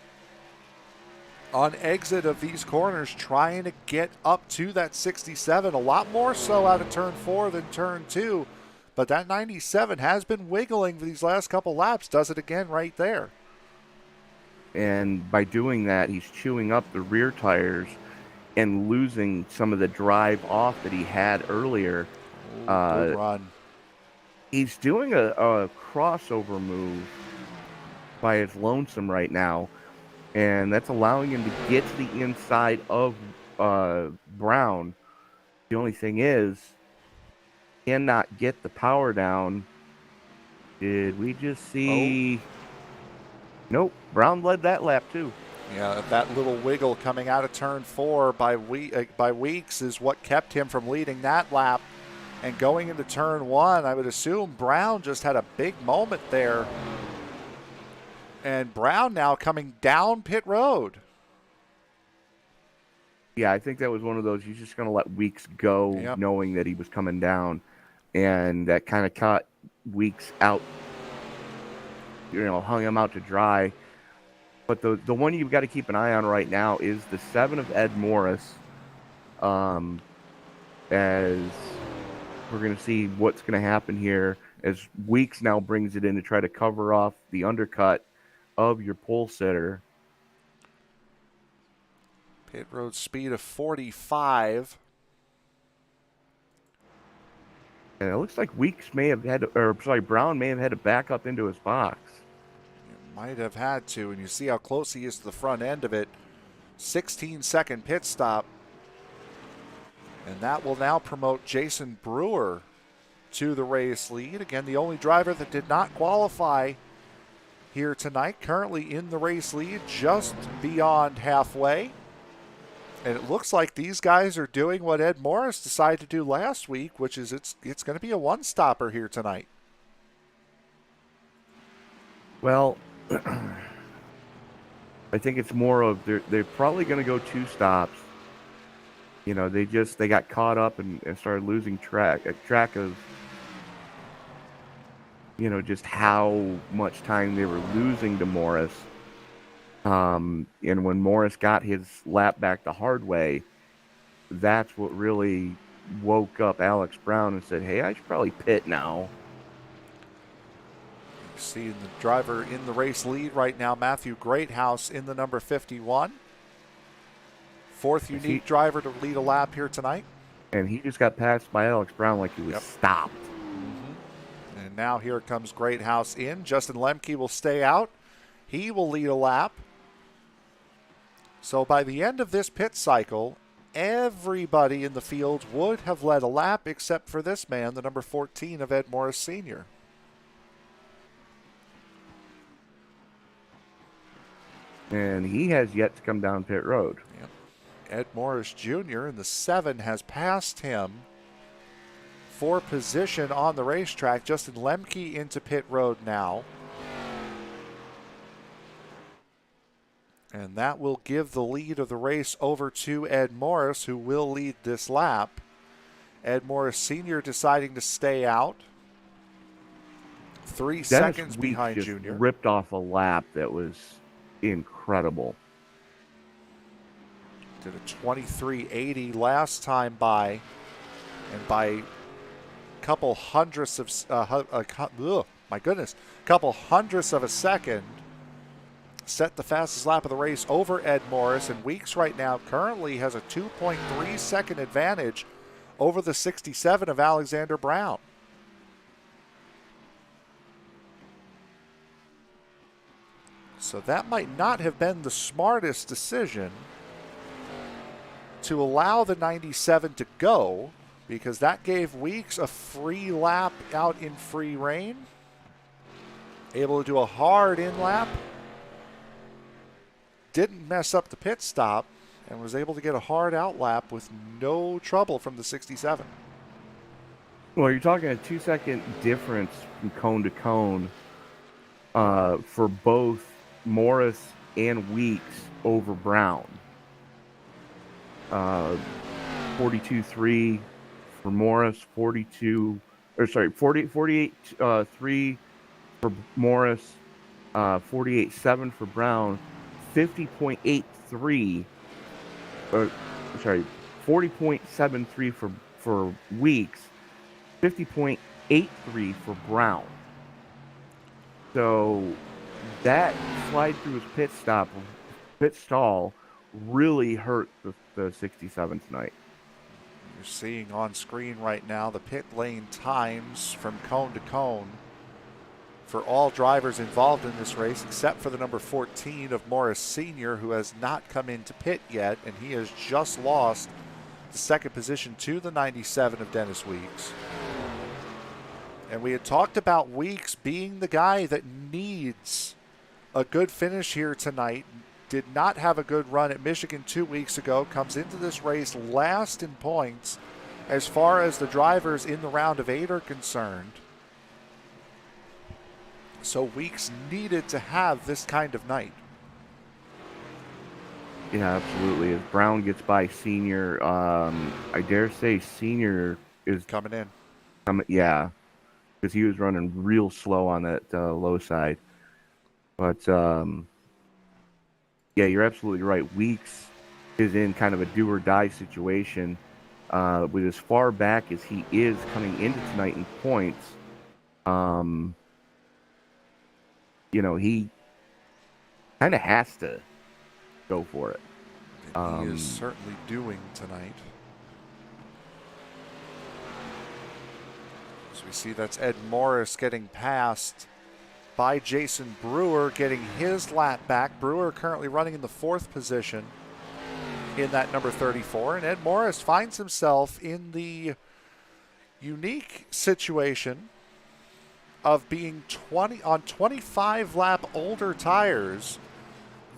on exit of these corners, trying to get up to that 67, a lot more so out of turn 4 than turn 2. But that 97 has been wiggling for these last couple laps, does it again right there. And by doing that, he's chewing up the rear tires and losing some of the drive off that he had earlier. Good run. He's doing a crossover move by his lonesome right now. And that's allowing him to get to the inside of Brown. The only thing is, cannot get the power down. Did we just see? Nope. Brown led that lap too. Yeah, that little wiggle coming out of turn 4 by Weeks is what kept him from leading that lap. And going into turn 1, I would assume Brown just had a big moment there. And Brown now coming down pit road. Yeah, I think that was one of those, he's just going to let Weeks go, knowing that he was coming down. And that kind of caught Weeks out, hung him out to dry. But the one you've got to keep an eye on right now is the 7 of Ed Morris. As we're going to see what's going to happen here as Weeks now brings it in to try to cover off the undercut of your pole sitter. Pit road speed of 45. And it looks like Weeks Brown may have had to back up into his box. Might have had to, and you see how close he is to the front end of it. 16-second pit stop. And that will now promote Jason Brewer to the race lead. Again, the only driver that did not qualify here tonight, currently in the race lead, just beyond halfway. And it looks like these guys are doing what Ed Morris decided to do last week, which is it's going to be a one-stopper here tonight. Well, I think it's more of they're probably going to go 2 stops. They got caught up and started losing track of, just how much time they were losing to Morris. And when Morris got his lap back the hard way, that's what really woke up Alex Brown and said, hey, I should probably pit now. See the driver in the race lead right now, Matthew Greathouse in the number 51. Fourth unique driver to lead a lap here tonight. And he just got passed by Alex Brown like he was stopped. Mm-hmm. And now here comes Greathouse in. Justin Lemke will stay out. He will lead a lap. So by the end of this pit cycle, everybody in the field would have led a lap except for this man, the number 14 of Ed Morris Sr. And he has yet to come down pit road. Yep. Ed Morris Jr. in the 7 has passed him for position on the racetrack. Justin Lemke into pit road now. And that will give the lead of the race over to Ed Morris, who will lead this lap. Ed Morris Sr. deciding to stay out. 3 seconds behind Junior. Ripped off a lap that was incredible. Did a 23.80 last time by, and by a couple hundredths of couple hundredths of a second, set the fastest lap of the race over Ed Morris. And Weeks right now currently has a 2.3 second advantage over the 67 of Alexander Brown. So that might not have been the smartest decision to allow the 97 to go, because that gave Weeks a free lap out in free rein. Able to do a hard in lap. Didn't mess up the pit stop and was able to get a hard out lap with no trouble from the 67. Well, you're talking a 2-second difference from cone to cone for both Morris and Weeks over Brown. 42.3 for Morris, 48.3 for Morris, 48.7 for Brown, 40.73 for Weeks, 50.83 for Brown. So that slide through his pit stall really hurt the 67 tonight. You're seeing on screen right now the pit lane times from cone to cone for all drivers involved in this race, except for the number 14 of Morris Sr., who has not come into pit yet, and he has just lost the second position to the 97 of Dennis Weeks. And we had talked about Weeks being the guy that needs a good finish here tonight. Did not have a good run at Michigan 2 weeks ago. Comes into this race last in points as far as the drivers in the round of 8 are concerned. So Weeks needed to have this kind of night. Yeah, absolutely. As Brown gets by Senior, I dare say Senior is coming in. Yeah, because he was running real slow on that low side. But yeah, you're absolutely right. Weeks is in kind of a do or die situation. With as far back as he is coming into tonight in points, he kind of has to go for it. And he is certainly doing tonight. As we see, that's Ed Morris getting passed by Jason Brewer, getting his lap back. Brewer currently running in the 4th position in that number 34, and Ed Morris finds himself in the unique situation of being 25 lap older tires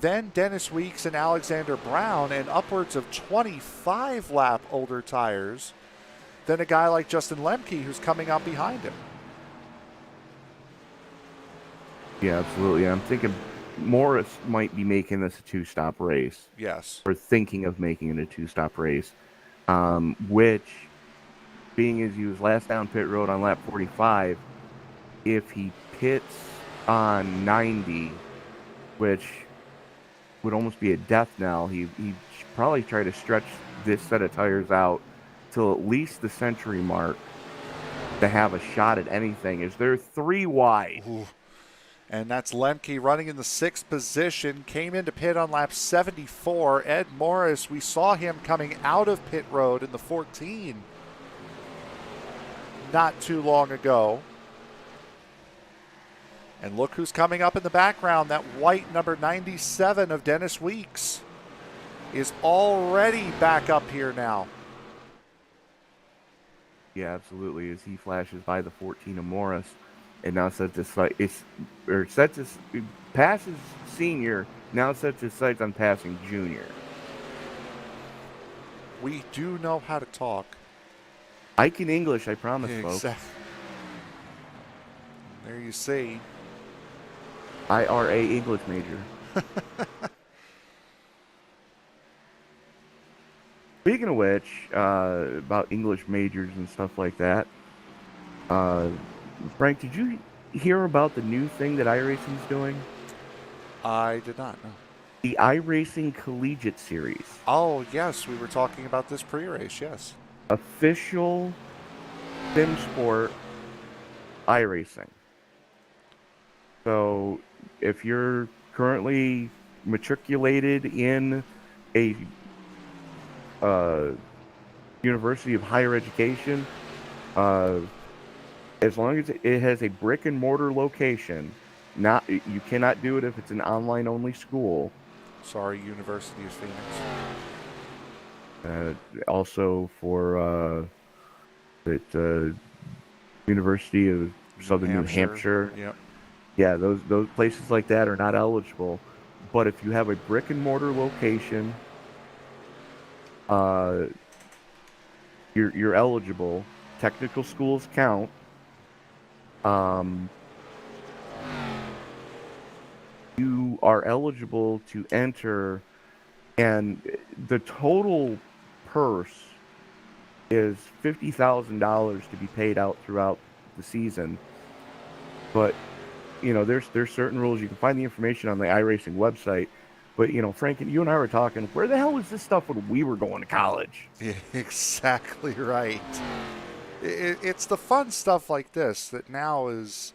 than Dennis Weeks and Alexander Brown, and upwards of 25 lap older tires than a guy like Justin Lemke, who's coming up behind him. Yeah, absolutely. I'm thinking Morris might be making this a 2-stop race. Yes. Or thinking of making it a 2-stop race, which, being as he was last down pit road on lap 45, if he pits on 90, which would almost be a death knell, he should probably try to stretch this set of tires out till at least the century mark to have a shot at anything, as they're 3 wide. Ooh. And that's Lemke running in the 6th position, came into pit on lap 74. Ed Morris, we saw him coming out of pit road in the 14 not too long ago. And look who's coming up in the background. That white number 97 of Dennis Weeks is already back up here now. Yeah, absolutely. As he flashes by the 14 of Morris, and now passes senior, now sets his sights on passing junior. We do know how to talk. I can English, I promise, folks. There you see. IRA English major. Speaking of which, about English majors and stuff like that, Frank, did you hear about the new thing that iRacing's doing? I did not know. The iRacing Collegiate Series. Oh, yes. We were talking about this pre-race, yes. Official sim sport iRacing. So, if you're currently matriculated in a university of higher education, as long as it has a brick and mortar location, you cannot do it if it's an online only school. Sorry, University of Phoenix. Also for the University of Southern New Hampshire. Yep. Yeah, those places like that are not eligible. But if you have a brick and mortar location, you're eligible. Technical schools count. You are eligible to enter, and the total purse is $50,000 to be paid out throughout the season. But there's certain rules. You can find the information on the iRacing website. But Frank, you and I were talking. Where the hell was this stuff when we were going to college? Yeah, exactly right. It's the fun stuff like this that now is,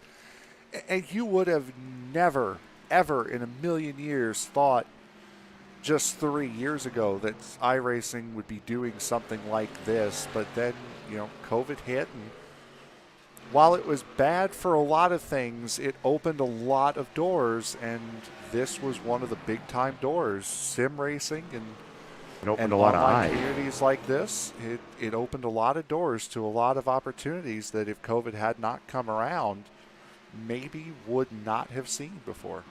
and you would have never, ever in a million years thought just 3 years ago that iRacing would be doing something like this. But then, COVID hit, and while it was bad for a lot of things, it opened a lot of doors, and this was one of the big time doors. Sim racing and it opened a lot of eyes. Communities like this, it opened a lot of doors to a lot of opportunities that if COVID had not come around, maybe would not have seen before.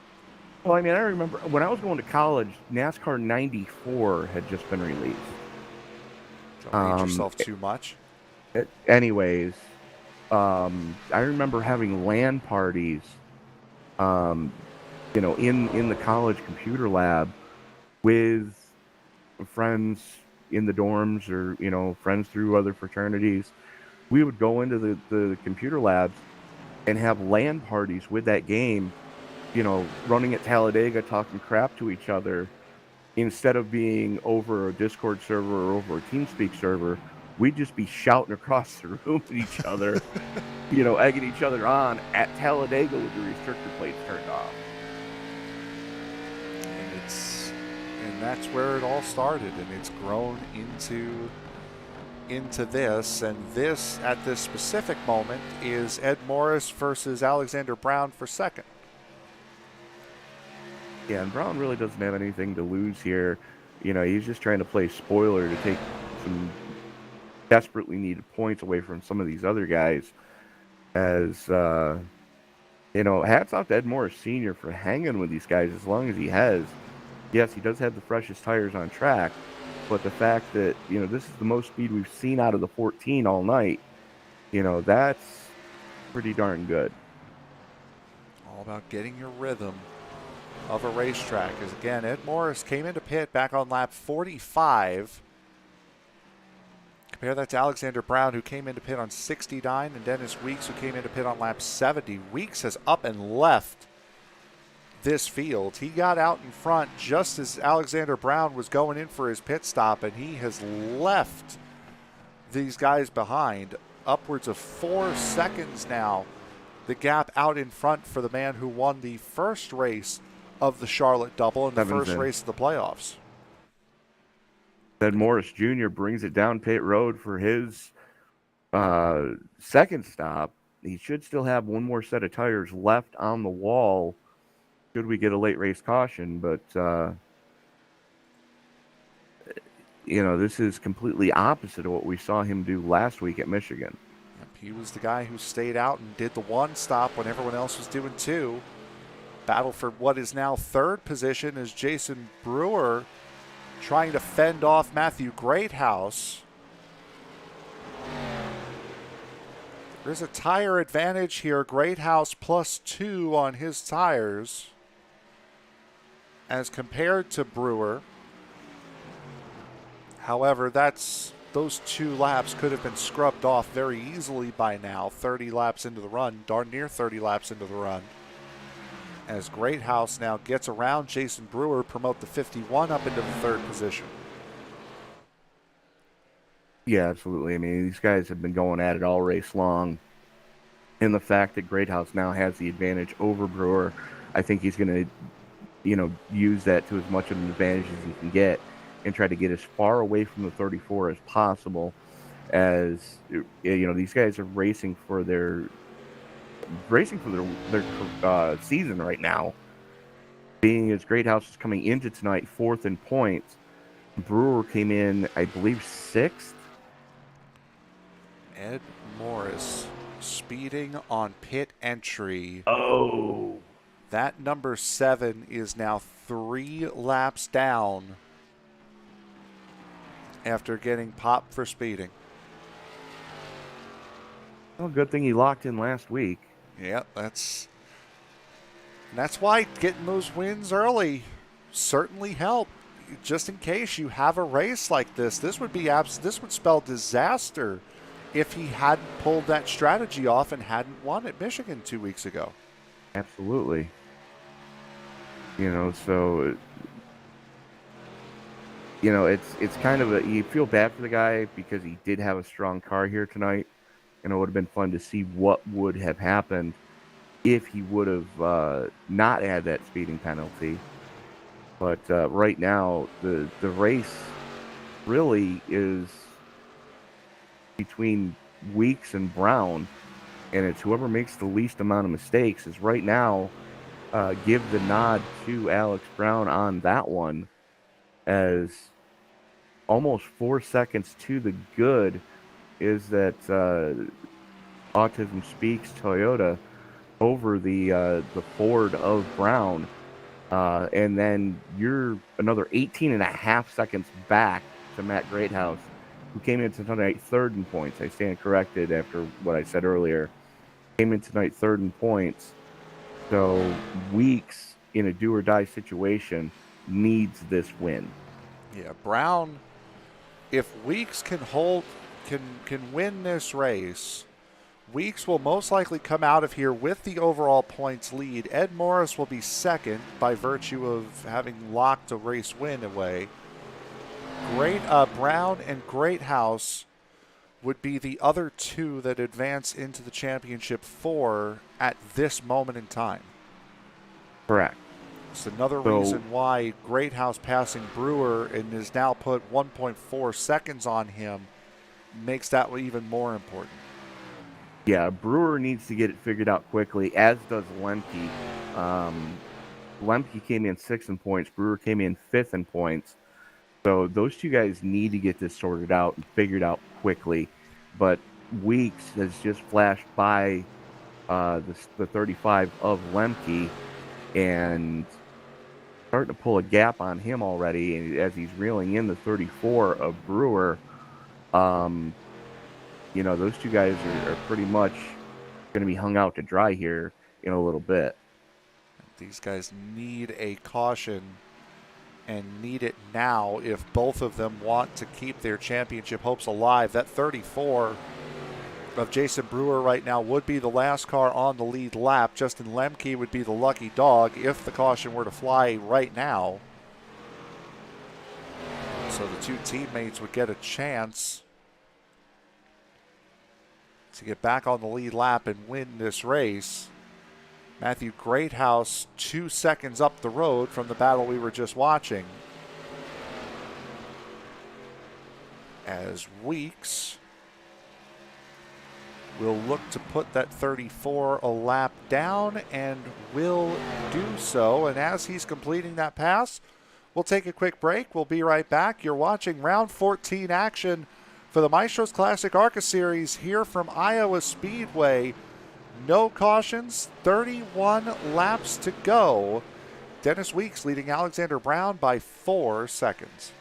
Well, I remember when I was going to college, NASCAR 94 had just been released. Don't age yourself too much. Anyways, I remember having LAN parties, in the college computer lab with friends in the dorms or, friends through other fraternities. We would go into the computer labs and have LAN parties with that game, running at Talladega, talking crap to each other, instead of being over a Discord server or over a TeamSpeak server, we'd just be shouting across the room at each other, egging each other on at Talladega with the restrictor plates turned off. And that's where it all started, and it's grown into this. And this, at this specific moment, is Ed Morris versus Alexander Brown for second. Yeah, and Brown really doesn't have anything to lose here. He's just trying to play spoiler to take some desperately needed points away from some of these other guys. As, hats off to Ed Morris Sr. for hanging with these guys as long as he has. Yes, he does have the freshest tires on track, but the fact that, this is the most speed we've seen out of the 14 all night, that's pretty darn good. All about getting your rhythm of a racetrack. As again, Ed Morris came into pit back on lap 45. Compare that to Alexander Brown, who came into pit on 69, and Dennis Weeks, who came into pit on lap 70. Weeks has up and left this field. He got out in front just as Alexander Brown was going in for his pit stop, and he has left these guys behind upwards of 4 seconds now. The gap out in front for the man who won the first race of the Charlotte Double and the first race of the playoffs. Ed Morris Jr. brings it down pit road for his second stop. He should still have one more set of tires left on the wall should we get a late race caution, but this is completely opposite of what we saw him do last week at Michigan. Yep, he was the guy who stayed out and did the one stop when everyone else was doing two. Battle for what is now third position is Jason Brewer trying to fend off Matthew Greathouse. There's a tire advantage here. Greathouse +2 on his tires as compared to Brewer. However, those 2 laps could have been scrubbed off very easily by now. 30 laps into the run, darn near 30 laps into the run. As Greathouse now gets around Jason Brewer, promote the 51 up into the third position. Yeah, absolutely. I mean, these guys have been going at it all race long. And the fact that Greathouse now has the advantage over Brewer, I think he's going to, use that to as much of an advantage as he can get and try to get as far away from the 34 as possible. As, these guys are racing for their season right now. Being as Greathouse is coming into tonight 4th in points, Brewer came in, I believe, 6th. Ed Morris speeding on pit entry. Oh. That number 7 is now 3 laps down after getting popped for speeding. Well, good thing he locked in last week. Yeah, that's why getting those wins early certainly help. Just in case you have a race like this, this would spell disaster if he hadn't pulled that strategy off and hadn't won at Michigan 2 weeks ago. Absolutely. So it's kind of you feel bad for the guy because he did have a strong car here tonight. And it would have been fun to see what would have happened if he would have not had that speeding penalty. But right now, the race really is between Weeks and Brown, and it's whoever makes the least amount of mistakes is right now give the nod to Alex Brown on that one, as almost 4 seconds to the good is that Autism Speaks Toyota over the Ford of Brown. And then you're another 18 and a half seconds back to Matt Greathouse, who came in tonight 3rd in points. I stand corrected after what I said earlier. Came in tonight 3rd in points. So Weeks, in a do-or-die situation, needs this win. Yeah, Brown, if Weeks can win this race Weeks will most likely come out of here with the overall points lead. Ed Morris will be second by virtue of having locked a race win away. Brown and Greathouse would be the other two that advance into the championship 4 at this moment in time. Correct. It's another reason why Greathouse passing Brewer and is now put 1.4 seconds on him makes that even more important. Yeah, Brewer needs to get it figured out quickly, as does Lemke. Lemke came in 6th in points. Brewer came in 5th in points. So those two guys need to get this sorted out and figured out quickly. But Weeks has just flashed by the 35 of Lemke and starting to pull a gap on him already. And as he's reeling in the 34 of Brewer, those two guys are pretty much going to be hung out to dry here in a little bit. These guys need a caution and need it now if both of them want to keep their championship hopes alive. That 34 of Jason Brewer right now would be the last car on the lead lap. Justin Lemke would be the lucky dog if the caution were to fly right now. So the two teammates would get a chance to get back on the lead lap and win this race. Matthew Greathouse 2 seconds up the road from the battle we were just watching. As Weeks will look to put that 34 a lap down and will do so. And as he's completing that pass, we'll take a quick break. We'll be right back. You're watching round 14 action for the Maestro's Classic ARCA Series here from Iowa Speedway. No cautions, 31 laps to go. Dennis Weeks leading Alexander Brown by 4 seconds.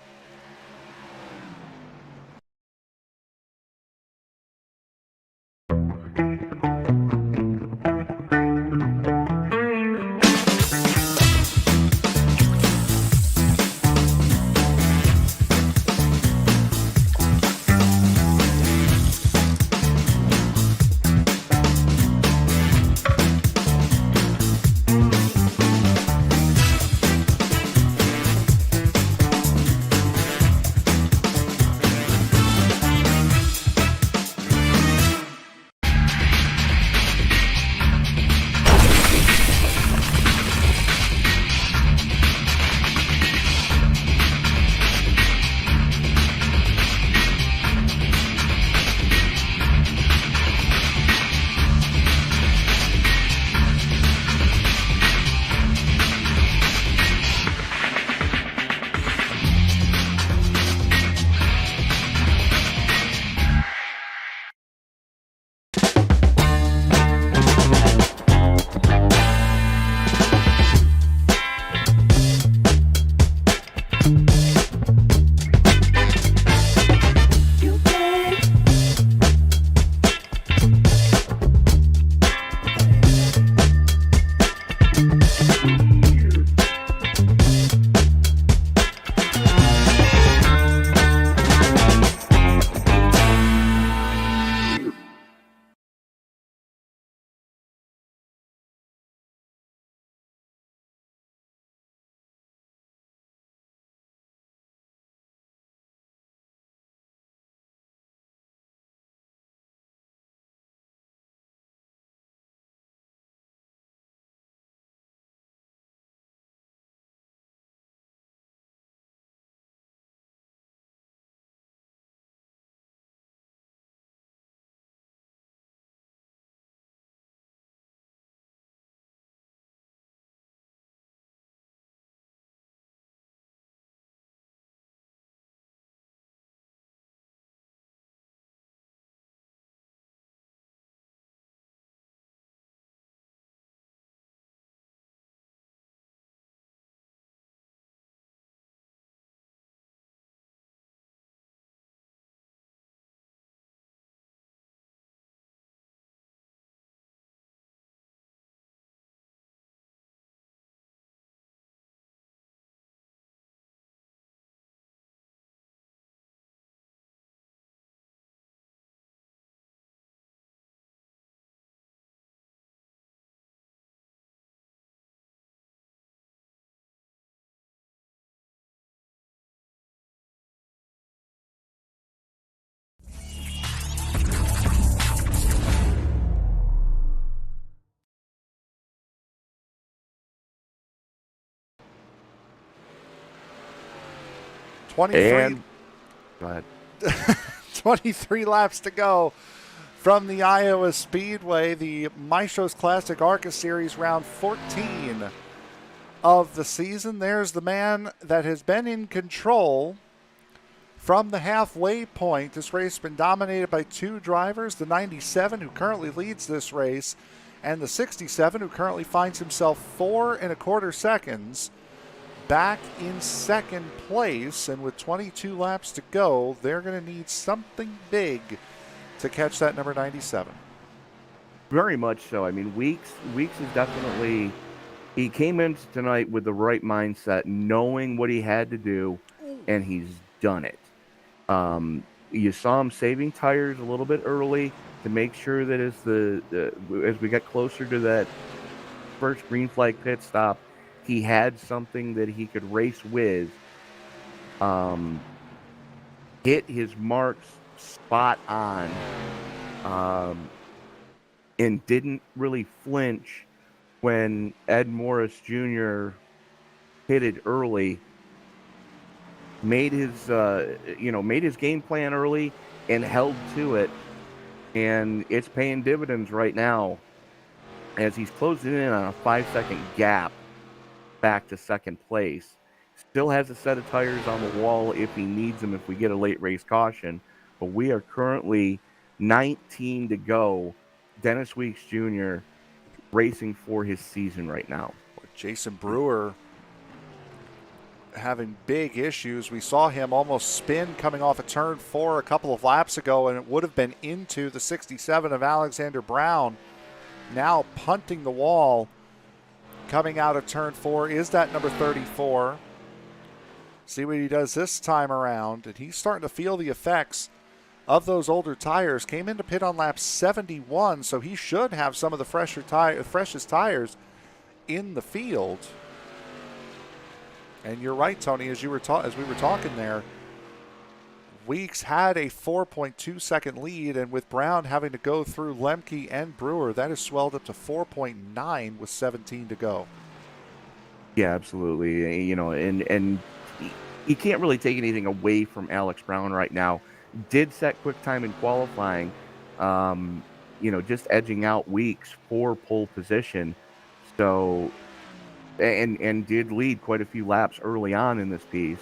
And go ahead. 23 laps to go from the Iowa Speedway, the Maestro's Classic ARCA Series round 14 of the season. There's the man that has been in control from the halfway point. This race has been dominated by two drivers, the 97 who currently leads this race and the 67 who currently finds himself 4 1/4 seconds back in second place. And with 22 laps to go, they're going to need something big to catch that number 97. Very much so. I mean, Weeks is definitely, he came into tonight with the right mindset, knowing what he had to do, and he's done it. You saw him saving tires a little bit early to make sure that as we got closer to that first green flag pit stop, he had something that he could race with. Hit his marks spot on, and didn't really flinch when Ed Morris Jr. hit it early. Made his game plan early and held to it, and it's paying dividends right now as he's closing in on a 5-second gap back to second place. Still has a set of tires on the wall if he needs them if we get a late race caution, but we are currently 19 to go. Dennis Weeks Jr. racing for his season right now. Jason Brewer having big issues. We saw him almost spin coming off of turn 4 a couple of laps ago, and it would have been into the 67 of Alexander Brown. Now punting the wall coming out of turn 4 is that number 34. See what he does this time around, and he's starting to feel the effects of those older tires. Came into pit on lap 71, so he should have some of the freshest tires in the field. And you're right, Tony, as we were talking there, Weeks had a 4.2 second lead, and with Brown having to go through Lemke and Brewer, that has swelled up to 4.9 with 17 to go. Yeah, absolutely. You know, and you can't really take anything away from Alex Brown right now. Did set quick time in qualifying, just edging out Weeks for pole position. So, and did lead quite a few laps early on in this piece.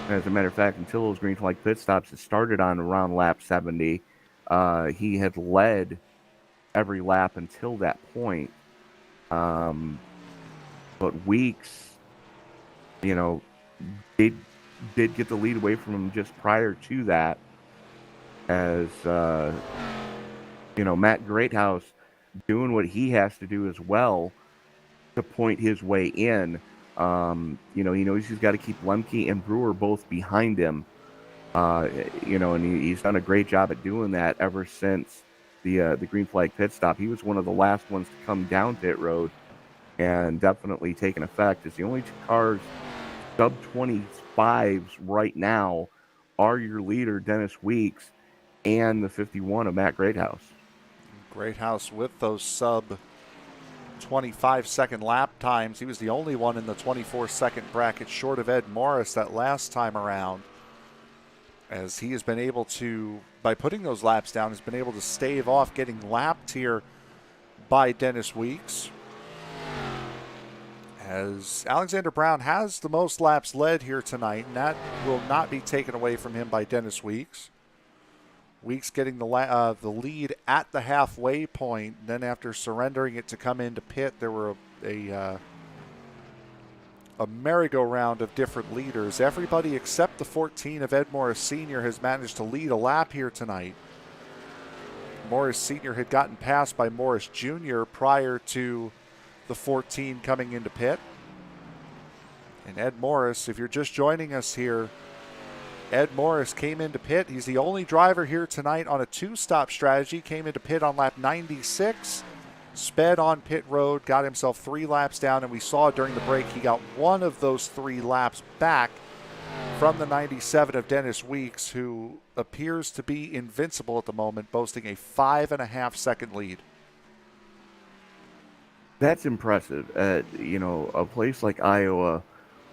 As a matter of fact, until those green flag pit stops, it started on around lap 70. He had led every lap until that point. But Weeks, did get the lead away from him just prior to that, as Matt Greathouse doing what he has to do as well to point his way in. He knows he's got to keep Lemke and Brewer both behind him. And he's done a great job at doing that ever since the green flag pit stop. He was one of the last ones to come down pit road, and definitely taking effect. It's the only two cars sub 25s right now are your leader, Dennis Weeks, and the 51 of Matt Greathouse. Greathouse with those sub 25-second lap times. He was the only one in the 24-second bracket short of Ed Morris that last time around, as he has been able to, by putting those laps down, has been able to stave off getting lapped here by Dennis Weeks. As Alexander Brown has the most laps led here tonight, and that will not be taken away from him by Dennis Weeks. Weeks getting the lead at the halfway point. Then after surrendering it to come into pit, there were a merry-go-round of different leaders. Everybody except the 14 of Ed Morris Sr. has managed to lead a lap here tonight. Morris Sr. had gotten passed by Morris Jr. prior to the 14 coming into pit. And Ed Morris, if you're just joining us here, Ed Morris came into pit. He's the only driver here tonight on a two-stop strategy. Came into pit on lap 96, sped on pit road, got himself 3 laps down, and we saw during the break he got one of those 3 laps back from the 97 of Dennis Weeks, who appears to be invincible at the moment, boasting a 5.5-second lead. That's impressive. A place like Iowa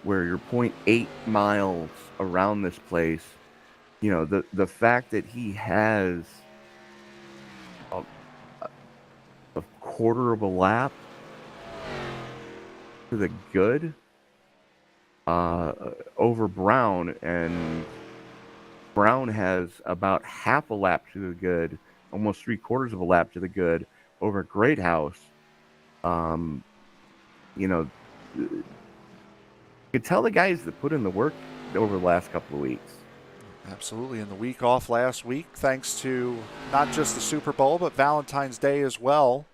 where you're 0.8 miles around this place, you know, the fact that he has a quarter of a lap to the good over Brown, and Brown has about half a lap to the good, almost 3/4 of a lap to the good over Greathouse. You know, you could tell the guys that put in the work over the last couple of weeks. Absolutely. And the week off last week, thanks to not just the Super Bowl, but Valentine's Day as well,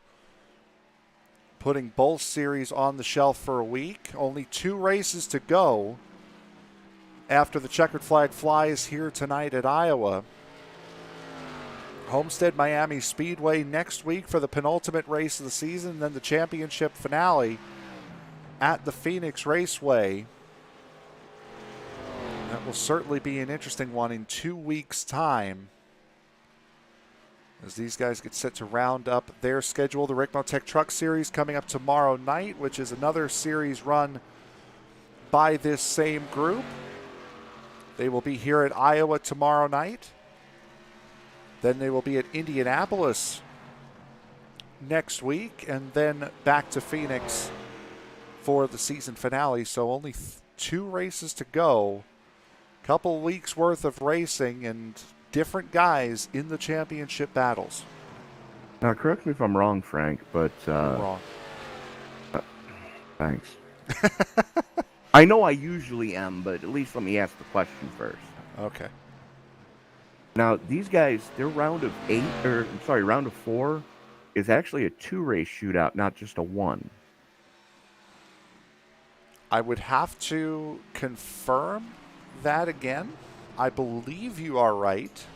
putting both series on the shelf for a week. Only 2 races to go after the checkered flag flies here tonight at Iowa. Homestead Miami Speedway next week for the penultimate race of the season, then the championship finale at the Phoenix Raceway. That will certainly be an interesting one in 2 weeks' time, as these guys get set to round up their schedule. The Rick Tech Truck Series coming up tomorrow night, which is another series run by this same group. They will be here at Iowa tomorrow night. Then they will be at Indianapolis next week, and then back to Phoenix for the season finale. So only 2 races to go. Couple weeks worth of racing and different guys in the championship battles. Now, correct me if I'm wrong, Frank, but Wrong. Thanks. I know I usually am, but at least let me ask the question first. Okay. Now, these guys, their round of 4 is actually a 2-race shootout, not just a 1. I would have to confirm that again. I believe you are right.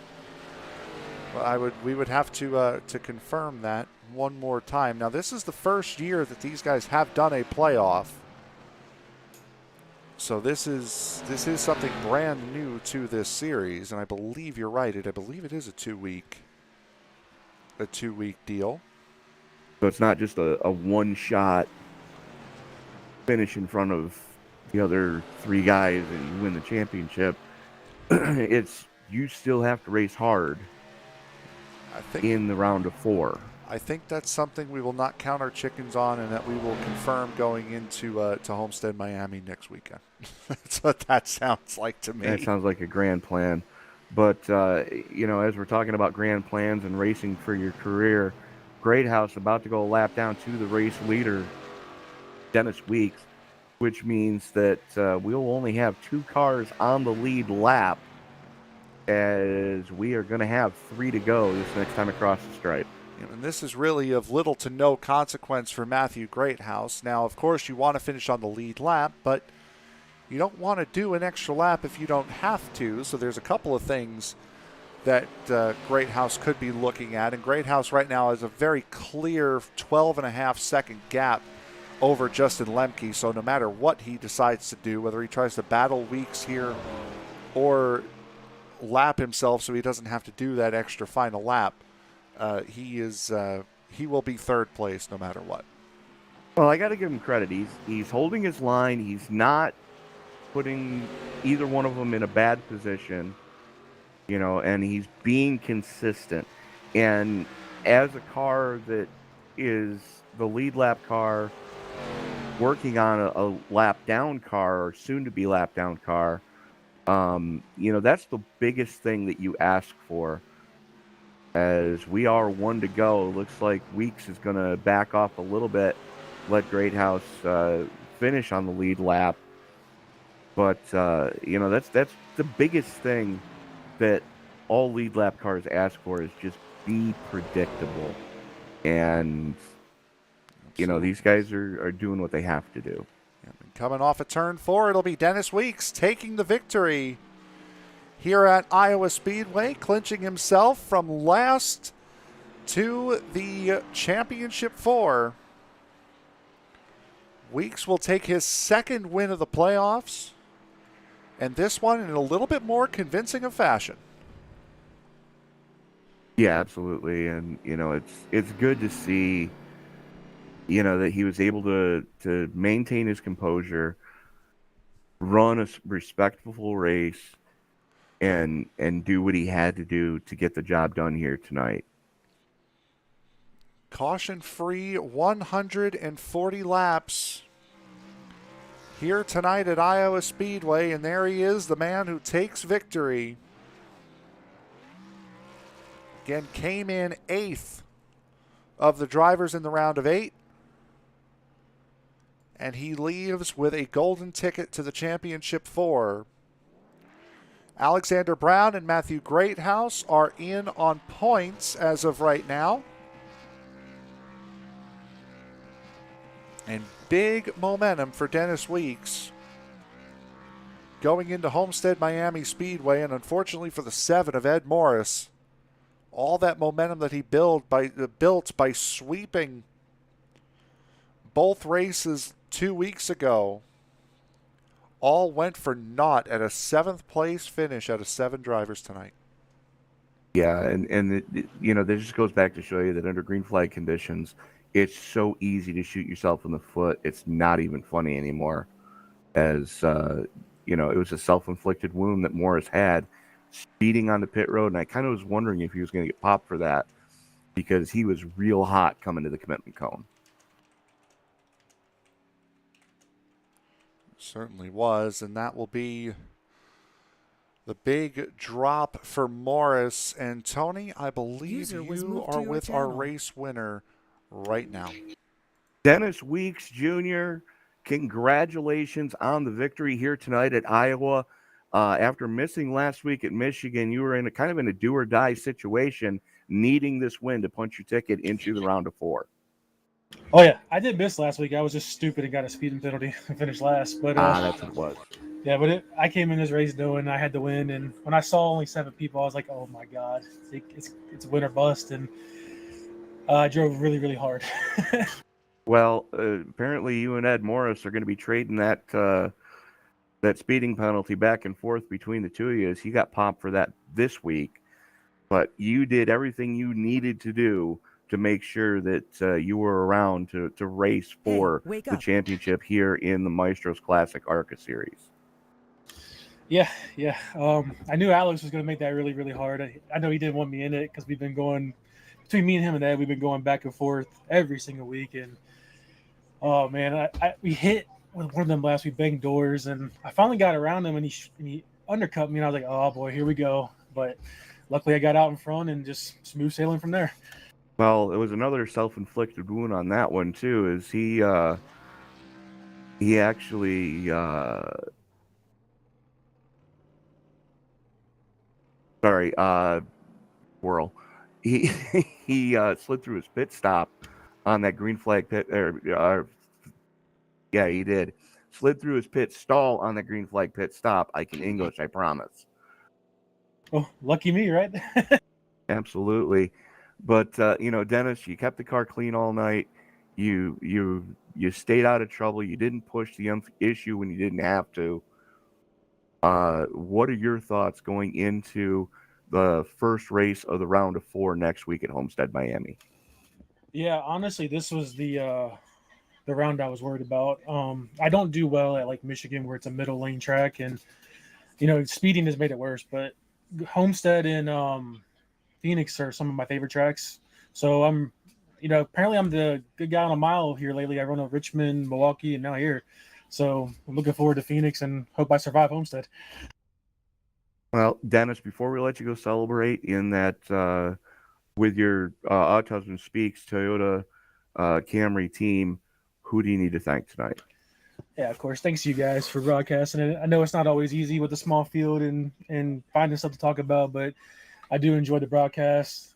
But we would have to confirm that one more time. Now, this is the first year that these guys have done a playoff. So this is something brand new to this series, and I believe you're right. I believe it is a 2-week deal. So it's not just a one-shot finish in front of the other 3 guys and you win the championship. It's you still have to race hard in the round of 4. I think that's something we will not count our chickens on, and that we will confirm going into to Homestead Miami next weekend. That's what that sounds like to me. That sounds like a grand plan. But, you know, as we're talking about grand plans and racing for your career, Greathouse about to go a lap down to the race leader, Dennis Weeks, which means that we'll only have 2 cars on the lead lap, as we are going to have 3 to go this next time across the stripe. And this is really of little to no consequence for Matthew Greathouse. Now, of course, you want to finish on the lead lap, but you don't want to do an extra lap if you don't have to. So there's a couple of things that Greathouse could be looking at. And Greathouse right now has a very clear 12.5-second gap over Justin Lemke. So no matter what he decides to do, whether he tries to battle Weeks here or lap himself so he doesn't have to do that extra final lap, he will be 3rd place no matter what. Well, I got to give him credit. He's holding his line. He's not putting either one of them in a bad position, you know, and he's being consistent. And as a car that is the lead lap car working on a lap down car, or soon to be lap down car, you know, that's the biggest thing that you ask for. As we are 1 to go, looks like Weeks is going to back off a little bit, let Greathouse finish on the lead lap. But, you know, that's the biggest thing that all lead lap cars ask for, is just be predictable. And, you know, these guys are doing what they have to do. Coming off of turn 4, it'll be Dennis Weeks taking the victory here at Iowa Speedway, clinching himself from last to the championship 4. Weeks will take his 2nd win of the playoffs, and this one in a little bit more convincing of fashion. Yeah, absolutely. And, you know, it's good to see, you know, that he was able to maintain his composure, run a respectable race, and do what he had to do to get the job done here tonight. Caution-free 140 laps here tonight at Iowa Speedway, and there he is, the man who takes victory. Again, came in 8th of the drivers in the round of 8, and he leaves with a golden ticket to the championship 4. Alexander Brown and Matthew Greathouse are in on points as of right now. And big momentum for Dennis Weeks going into Homestead Miami Speedway, and unfortunately for the 7 of Ed Morris, all that momentum that he built by sweeping both races 2 weeks ago all went for naught at a 7th place finish out of 7 drivers tonight. Yeah, and this just goes back to show you that under green flag conditions, it's so easy to shoot yourself in the foot. It's not even funny anymore. As it was a self-inflicted wound that Morris had speeding on the pit road, and I kind of was wondering if he was going to get popped for that because he was real hot coming to the commitment cone. Certainly was, and that will be the big drop for Morris. And Tony, I believe you are with our race winner right now. Dennis Weeks Jr., congratulations on the victory here tonight at Iowa. After missing last week at Michigan, you were in a do or die situation, needing this win to punch your ticket into the round of 4. Oh yeah, I did miss last week. I was just stupid and got a speeding penalty and finished last. But that's what it was. Yeah, but I came in this race knowing I had to win, and when I saw only 7 people, I was like, "Oh my god, it's win or bust!" And I drove really, really hard. Well, apparently you and Ed Morris are going to be trading that speeding penalty back and forth between the two of you, as he got popped for that this week. But you did everything you needed to do to make sure that you were around to race for the championship here in the Maestro's Classic ARCA Series. Yeah. I knew Alex was going to make that really, really hard. I know he didn't want me in it because we've been going between me and him and Ed. We've been going back and forth every single week, and oh man, we hit with one of them last week, banged doors, and I finally got around him, and he undercut me, and I was like, oh boy, here we go. But luckily, I got out in front and just smooth sailing from there. Well, it was another self-inflicted wound on that one too. Is he actually he slid through his pit stop on that green flag pit. Yeah, he did. Slid through his pit stall on that green flag pit stop. I can English, I promise. Oh, lucky me, right? Absolutely. But Dennis, you kept the car clean all night. You stayed out of trouble. You didn't push the issue when you didn't have to. What are your thoughts going into the first race of the round of 4 next week at Homestead Miami? Yeah, honestly, this was the round I was worried about. I don't do well at like Michigan, where it's a middle lane track, and speeding has made it worse. But Homestead and Phoenix are some of my favorite tracks. So apparently I'm the good guy on a mile here lately. I run at Richmond, Milwaukee, and now here. So I'm looking forward to Phoenix and hope I survive Homestead. Well, Dennis, before we let you go celebrate in that with your Autism Speaks Toyota Camry team, who do you need to thank tonight? Yeah, of course. Thanks to you guys for broadcasting it. I know it's not always easy with a small field and finding stuff to talk about, but I do enjoy the broadcast.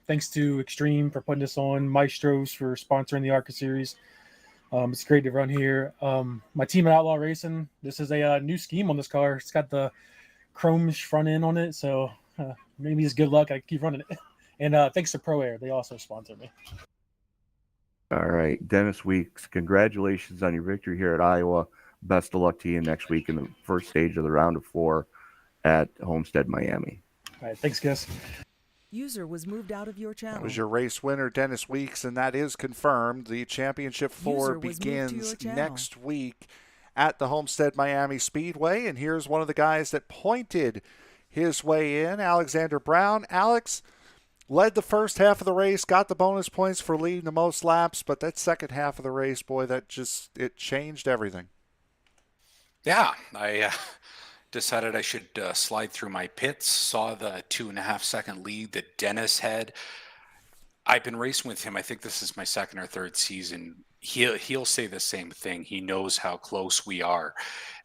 Thanks to Extreme for putting this on, Maestro's for sponsoring the ARCA series. It's great to run here. My team at Outlaw Racing, this is a new scheme on this car. It's got the chrome front end on it, so maybe it's good luck. I keep running it. And thanks to Pro Air. They also sponsor me. All right, Dennis Weeks, congratulations on your victory here at Iowa. Best of luck to you next week in the first stage of the round of 4 at Homestead Miami. All right, thanks, guys. User was moved out of your channel. That was your race winner, Dennis Weeks, and that is confirmed. The Championship 4 begins next week at the Homestead Miami Speedway. And here's one of the guys that pointed his way in, Alexander Brown. Alex led the first half of the race, got the bonus points for leading the most laps, but that second half of the race, boy, it changed everything. Yeah, I decided I should slide through my pits, saw the 2.5 second lead that Dennis had. I've been racing with him. I think this is my second or third season. He'll say the same thing. He knows how close we are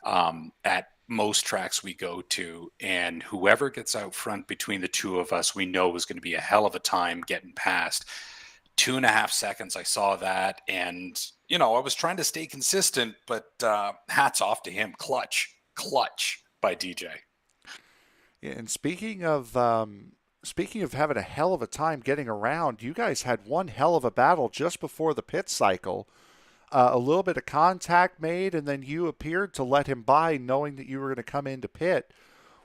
at most tracks we go to, and whoever gets out front between the two of us, we know is going to be a hell of a time getting past. 2.5 seconds, I saw that, and I was trying to stay consistent, but hats off to him. Clutch by DJ. Yeah, and speaking of having a hell of a time getting around, you guys had one hell of a battle just before the pit cycle. A little bit of contact made, and then you appeared to let him by, knowing that you were going to come into pit.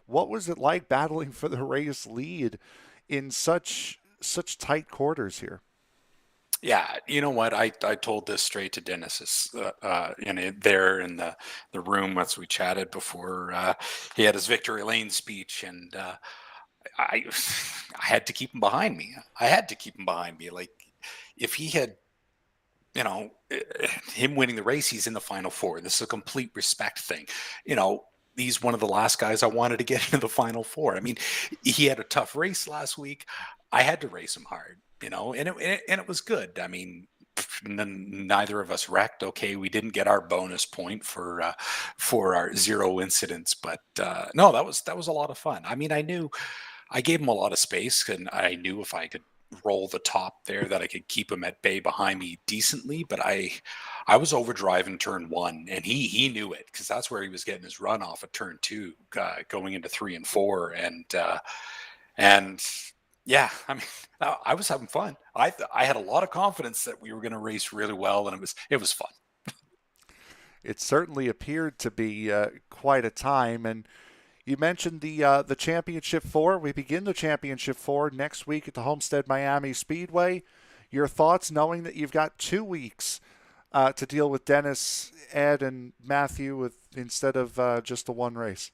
What was it like battling for the race lead in such tight quarters here? Yeah, you know what? I told this straight to Dennis there in the room as we chatted before he had his victory lane speech, and I had to keep him behind me. Like, if he had, him winning the race, he's in the final four. This is a complete respect thing. He's one of the last guys I wanted to get into the final four. I mean, he had a tough race last week. I had to race him hard, and it was good. I mean, neither of us wrecked. Okay, we didn't get our bonus point for our 0 incidents, but no, that was a lot of fun. I mean, I gave him a lot of space, and I knew if I could roll the top there that I could keep him at bay behind me decently, but I was overdriving turn 1, and he knew it, because that's where he was getting his run off at turn 2, going into 3 and 4, and yeah, I mean, I was having fun. I had a lot of confidence that we were going to race really well, and it was fun. It certainly appeared to be quite a time. And you mentioned the Championship 4. We begin the Championship 4 next week at the Homestead Miami Speedway. Your thoughts, knowing that you've got 2 weeks to deal with Dennis, Ed, and Matthew instead of just the one race?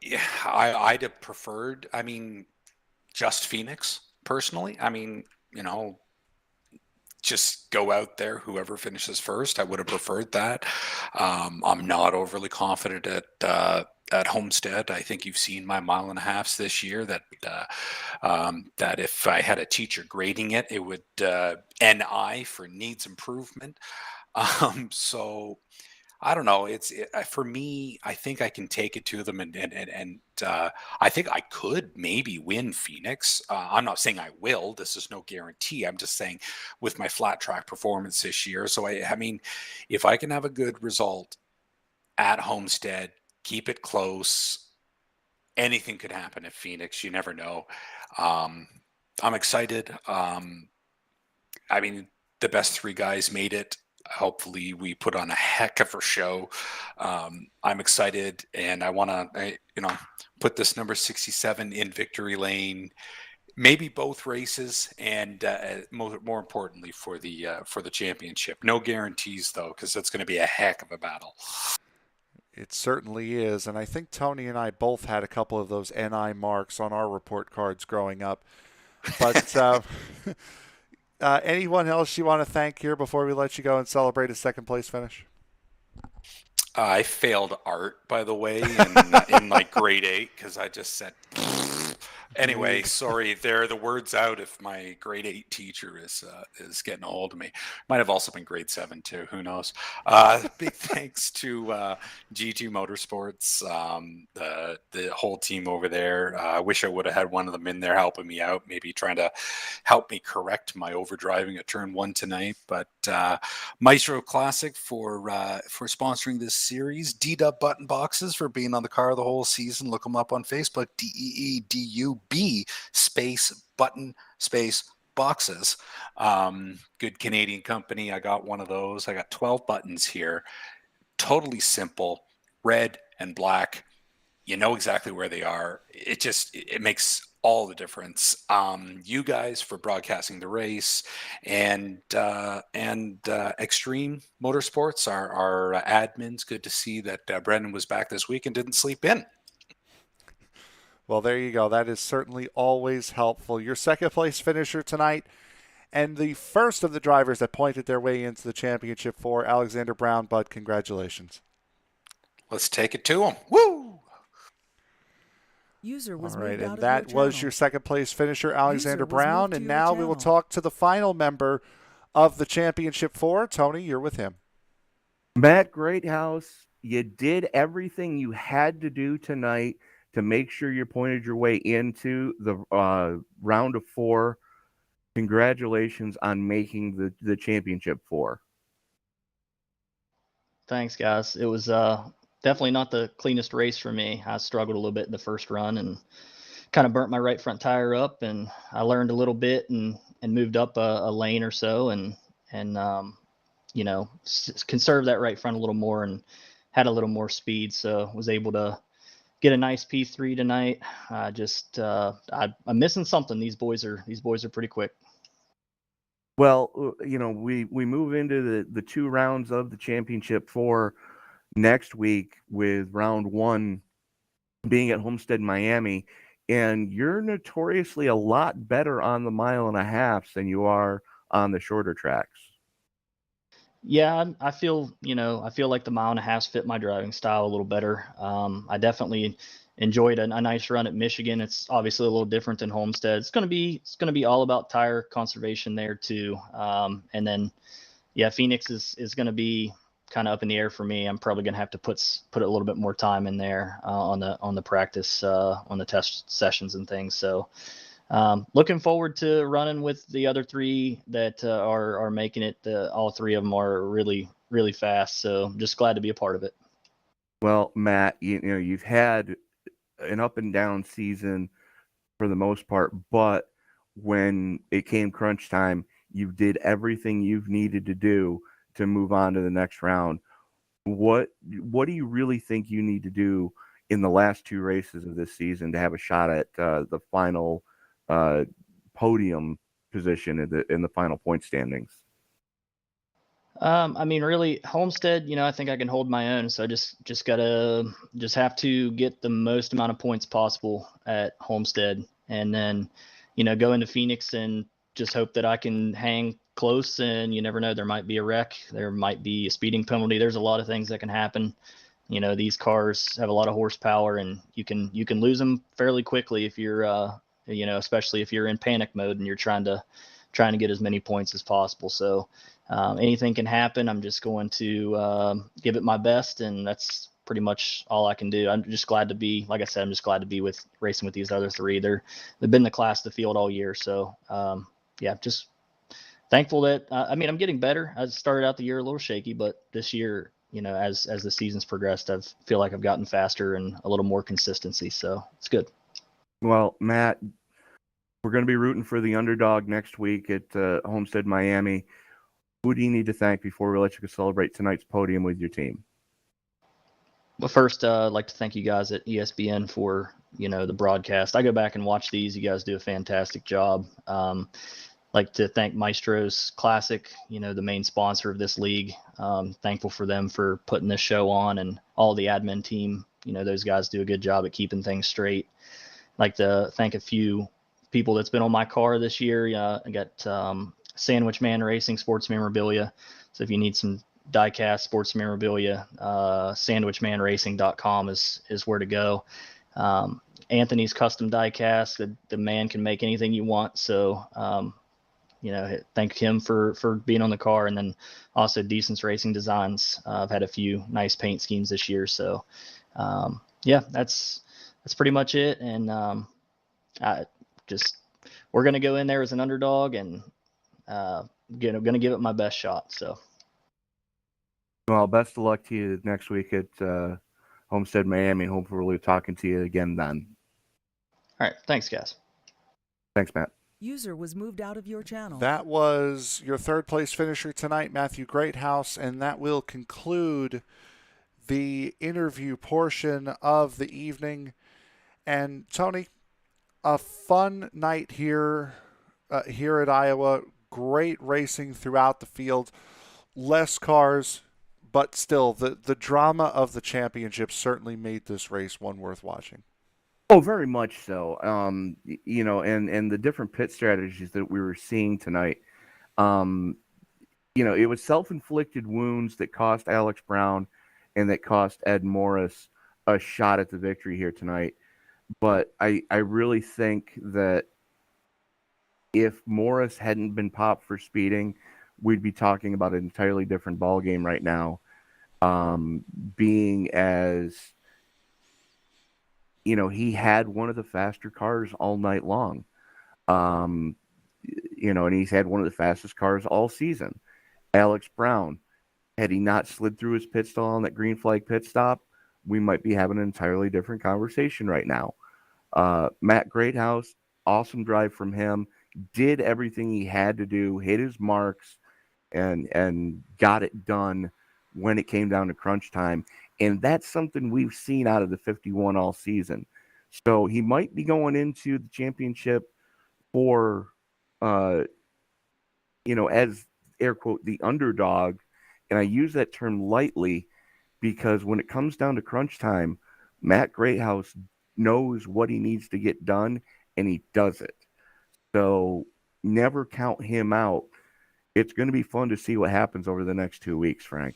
Yeah, I'd have preferred, just Phoenix, personally. Just go out there, whoever finishes first. I would have preferred that. I'm not overly confident at Homestead. I think you've seen my 1.5 this year, that if I had a teacher grading it, it would NI for needs improvement. So I don't know. For me, I think I can take it to them, and I think I could maybe win Phoenix. I'm not saying I will. This is no guarantee. I'm just saying with my flat track performance this year. So I mean, if I can have a good result at Homestead, keep it close, anything could happen at Phoenix. You never know. I'm excited. I mean, the best 3 guys made it. Hopefully we put on a heck of a show. I'm excited, and I want to, put this number 67 in victory lane, maybe both races, and more importantly for the championship. No guarantees though, because it's going to be a heck of a battle. It certainly is, and I think Tony and I both had a couple of those NI marks on our report cards growing up. But anyone else you want to thank here before we let you go and celebrate a second place finish? I failed art, by the way, in like grade 8, because I just said. Anyway, sorry, there are the words out if my grade 8 teacher is getting a hold of me. Might have also been grade 7 too, who knows. Big thanks to G2 Motorsports, the whole team over there. I wish I would have had one of them in there helping me out, maybe trying to help me correct my overdriving at turn 1 tonight. But Maestro Classic for sponsoring this series. D-Dub Button Boxes for being on the car the whole season. Look them up on Facebook, DEEDUB space button space boxes. Good Canadian company. I got one of those. I got 12 buttons here. Totally simple, red and black. You know exactly where they are. It makes all the difference. You guys for broadcasting the race, and Extreme Motorsports, our admins. Good to see that Brendan was back this week and didn't sleep in. Well, there you go. That is certainly always helpful. Your second place finisher tonight, and the first of the drivers that pointed their way into the championship for Alexander Brown. Bud, congratulations. Let's take it to him. Woo! User was All right, moved out and of that your was channel. your second place finisher, Alexander User was Brown. moved to And your now we will channel. talk to the final member of the championship four. Tony, you're with him. Matt Greathouse, you did everything you had to do tonight to make sure you pointed your way into the round of four. Congratulations on making the championship four. Thanks, guys. It was definitely not the cleanest race for me. I struggled a little bit in the first run and kind of burnt my right front tire up, and I learned a little bit and moved up a lane or so and conserved that right front a little more and had a little more speed, so was able to get a nice P3 tonight. I'm missing something. These boys are pretty quick. Well, we move into the 2 rounds of the championship four next week, with round 1 being at Homestead, Miami, and you're notoriously a lot better on the 1.5 miles than you are on the shorter tracks. Yeah, I feel like the 1.5 miles fit my driving style a little better. I definitely enjoyed a nice run at Michigan. It's obviously a little different than Homestead. It's gonna be all about tire conservation there too. And then, yeah, Phoenix is gonna be kind of up in the air for me. I'm probably gonna have to put a little bit more time in there on the practice on the test sessions and things. So. Looking forward to running with the other 3 that are making it. All 3 of them are really, really fast. So I'm just glad to be a part of it. Well, Matt, you've had an up and down season for the most part, but when it came crunch time, you did everything you've needed to do to move on to the next round. What do you really think you need to do in the last 2 races of this season to have a shot at the final podium position in the final point standings? Really, Homestead, I think I can hold my own. So I just gotta have to get the most amount of points possible at Homestead, and then, go into Phoenix and just hope that I can hang close. And you never know, there might be a wreck, there might be a speeding penalty. There's a lot of things that can happen. These cars have a lot of horsepower, and you can lose them fairly quickly if you're especially if you're in panic mode and you're trying to get as many points as possible. So anything can happen. I'm just going to give it my best, and that's pretty much all I can do. I'm just glad to be, like I said, I'm just glad to be racing with these other 3. They've been the class of the field all year. So just thankful that I'm getting better. I started out the year a little shaky, but this year, as the season's progressed, I feel like I've gotten faster and a little more consistency. So it's good. Well, Matt, we're going to be rooting for the underdog next week at Homestead, Miami. Who do you need to thank before we let you celebrate tonight's podium with your team? Well, first, I'd like to thank you guys at ESPN for, the broadcast. I go back and watch these. You guys do a fantastic job. Like to thank Maestro's Classic, the main sponsor of this league. Thankful for them for putting this show on, and all the admin team. Those guys do a good job at keeping things straight. Like to thank a few people that's been on my car this year. I got Sandwich Man Racing Sports Memorabilia. So if you need some diecast sports memorabilia, sandwichmanracing.com is where to go. Anthony's Custom Diecast, the man can make anything you want. So, thank him for being on the car. And then also Decence Racing Designs. I've had a few nice paint schemes this year. So, that's pretty much it. And we're going to go in there as an underdog and going to give it my best shot. So, well, best of luck to you next week at Homestead, Miami, and hopefully we'll be talking to you again then. All right. Thanks, guys. Thanks, Matt. User was moved out of your channel. That was your third place finisher tonight, Matthew Greathouse, and that will conclude the interview portion of the evening. And Tony, a fun night here at Iowa. Great racing throughout the field. Less cars, but still, the drama of the championship certainly made this race one worth watching. Oh, very much so. And the different pit strategies that we were seeing tonight. It was self-inflicted wounds that cost Alex Brown and that cost Ed Morris a shot at the victory here tonight. But I really think that if Morris hadn't been popped for speeding, we'd be talking about an entirely different ballgame right now. Being as, he had one of the faster cars all night long. And he's had one of the fastest cars all season. Alex Brown, had he not slid through his pit stall on that green flag pit stop, we might be having an entirely different conversation right now. Matt Greathouse, awesome drive from him, did everything he had to do, hit his marks, and got it done when it came down to crunch time. And that's something we've seen out of the 51 all season. So he might be going into the championship for, as air quote, the underdog. And I use that term lightly because when it comes down to crunch time, Matt Greathouse knows what he needs to get done, and he does it. So never count him out. It's going to be fun to see what happens over the next 2 weeks, Frank.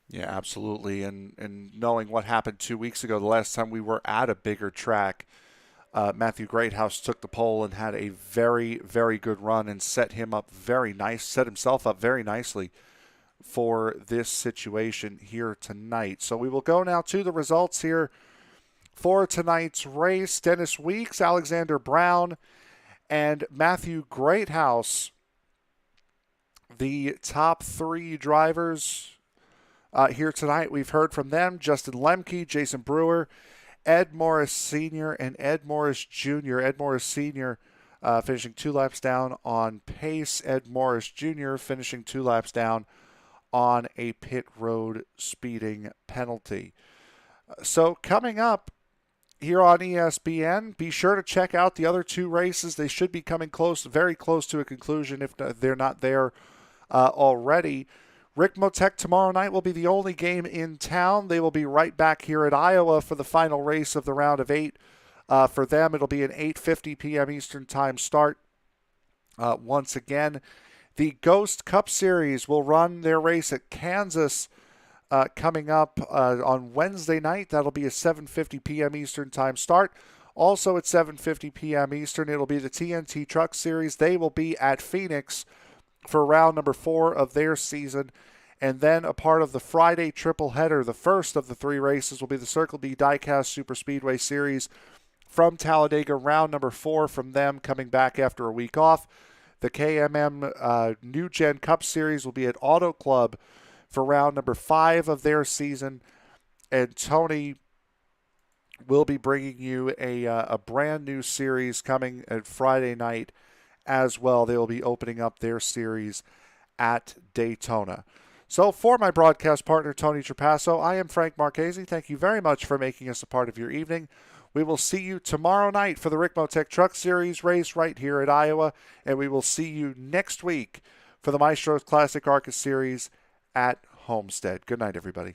Yeah, absolutely. And knowing what happened 2 weeks ago, the last time we were at a bigger track, Matthew Greathouse took the pole and had a very, very good run and set himself up very nicely for this situation here tonight. So we will go now to the results here for tonight's race. Dennis Weeks, Alexander Brown, and Matthew Greathouse, the top three drivers here tonight. We've heard from them: Justin Lemke, Jason Brewer, Ed Morris Sr., and Ed Morris Jr. Ed Morris Sr. Finishing 2 laps down on pace. Ed Morris Jr. finishing 2 laps down on a pit road speeding penalty. So coming up here on ESPN, be sure to check out the other 2 races. They should be coming very close to a conclusion if they're not there already. Rick Motec tomorrow night will be the only game in town. They will be right back here at Iowa for the final race of the round of 8. For them, it'll be an 8:50 p.m. Eastern Time start. Once again, the Ghost Cup Series will run their race at Kansas coming up on Wednesday night. That'll be a 7:50 p.m. Eastern Time start. Also at 7:50 p.m. Eastern, it'll be the TNT Truck Series. They will be at Phoenix for round number 4 of their season. And then a part of the Friday triple header, the first of the 3 races, will be the Circle D Diecast Super Speedway Series from Talladega, round number 4 from them coming back after a week off. The KMM New Gen Cup Series will be at Auto Club for round number 5 of their season. And Tony will be bringing you a brand new series coming at Friday night as well. They will be opening up their series at Daytona. So for my broadcast partner, Tony Trapasso, I am Frank Marchese. Thank you very much for making us a part of your evening. We will see you tomorrow night for the Rick Motec Truck Series race right here at Iowa, and we will see you next week for the Maestro's Classic ARCA Series at Homestead. Good night, everybody.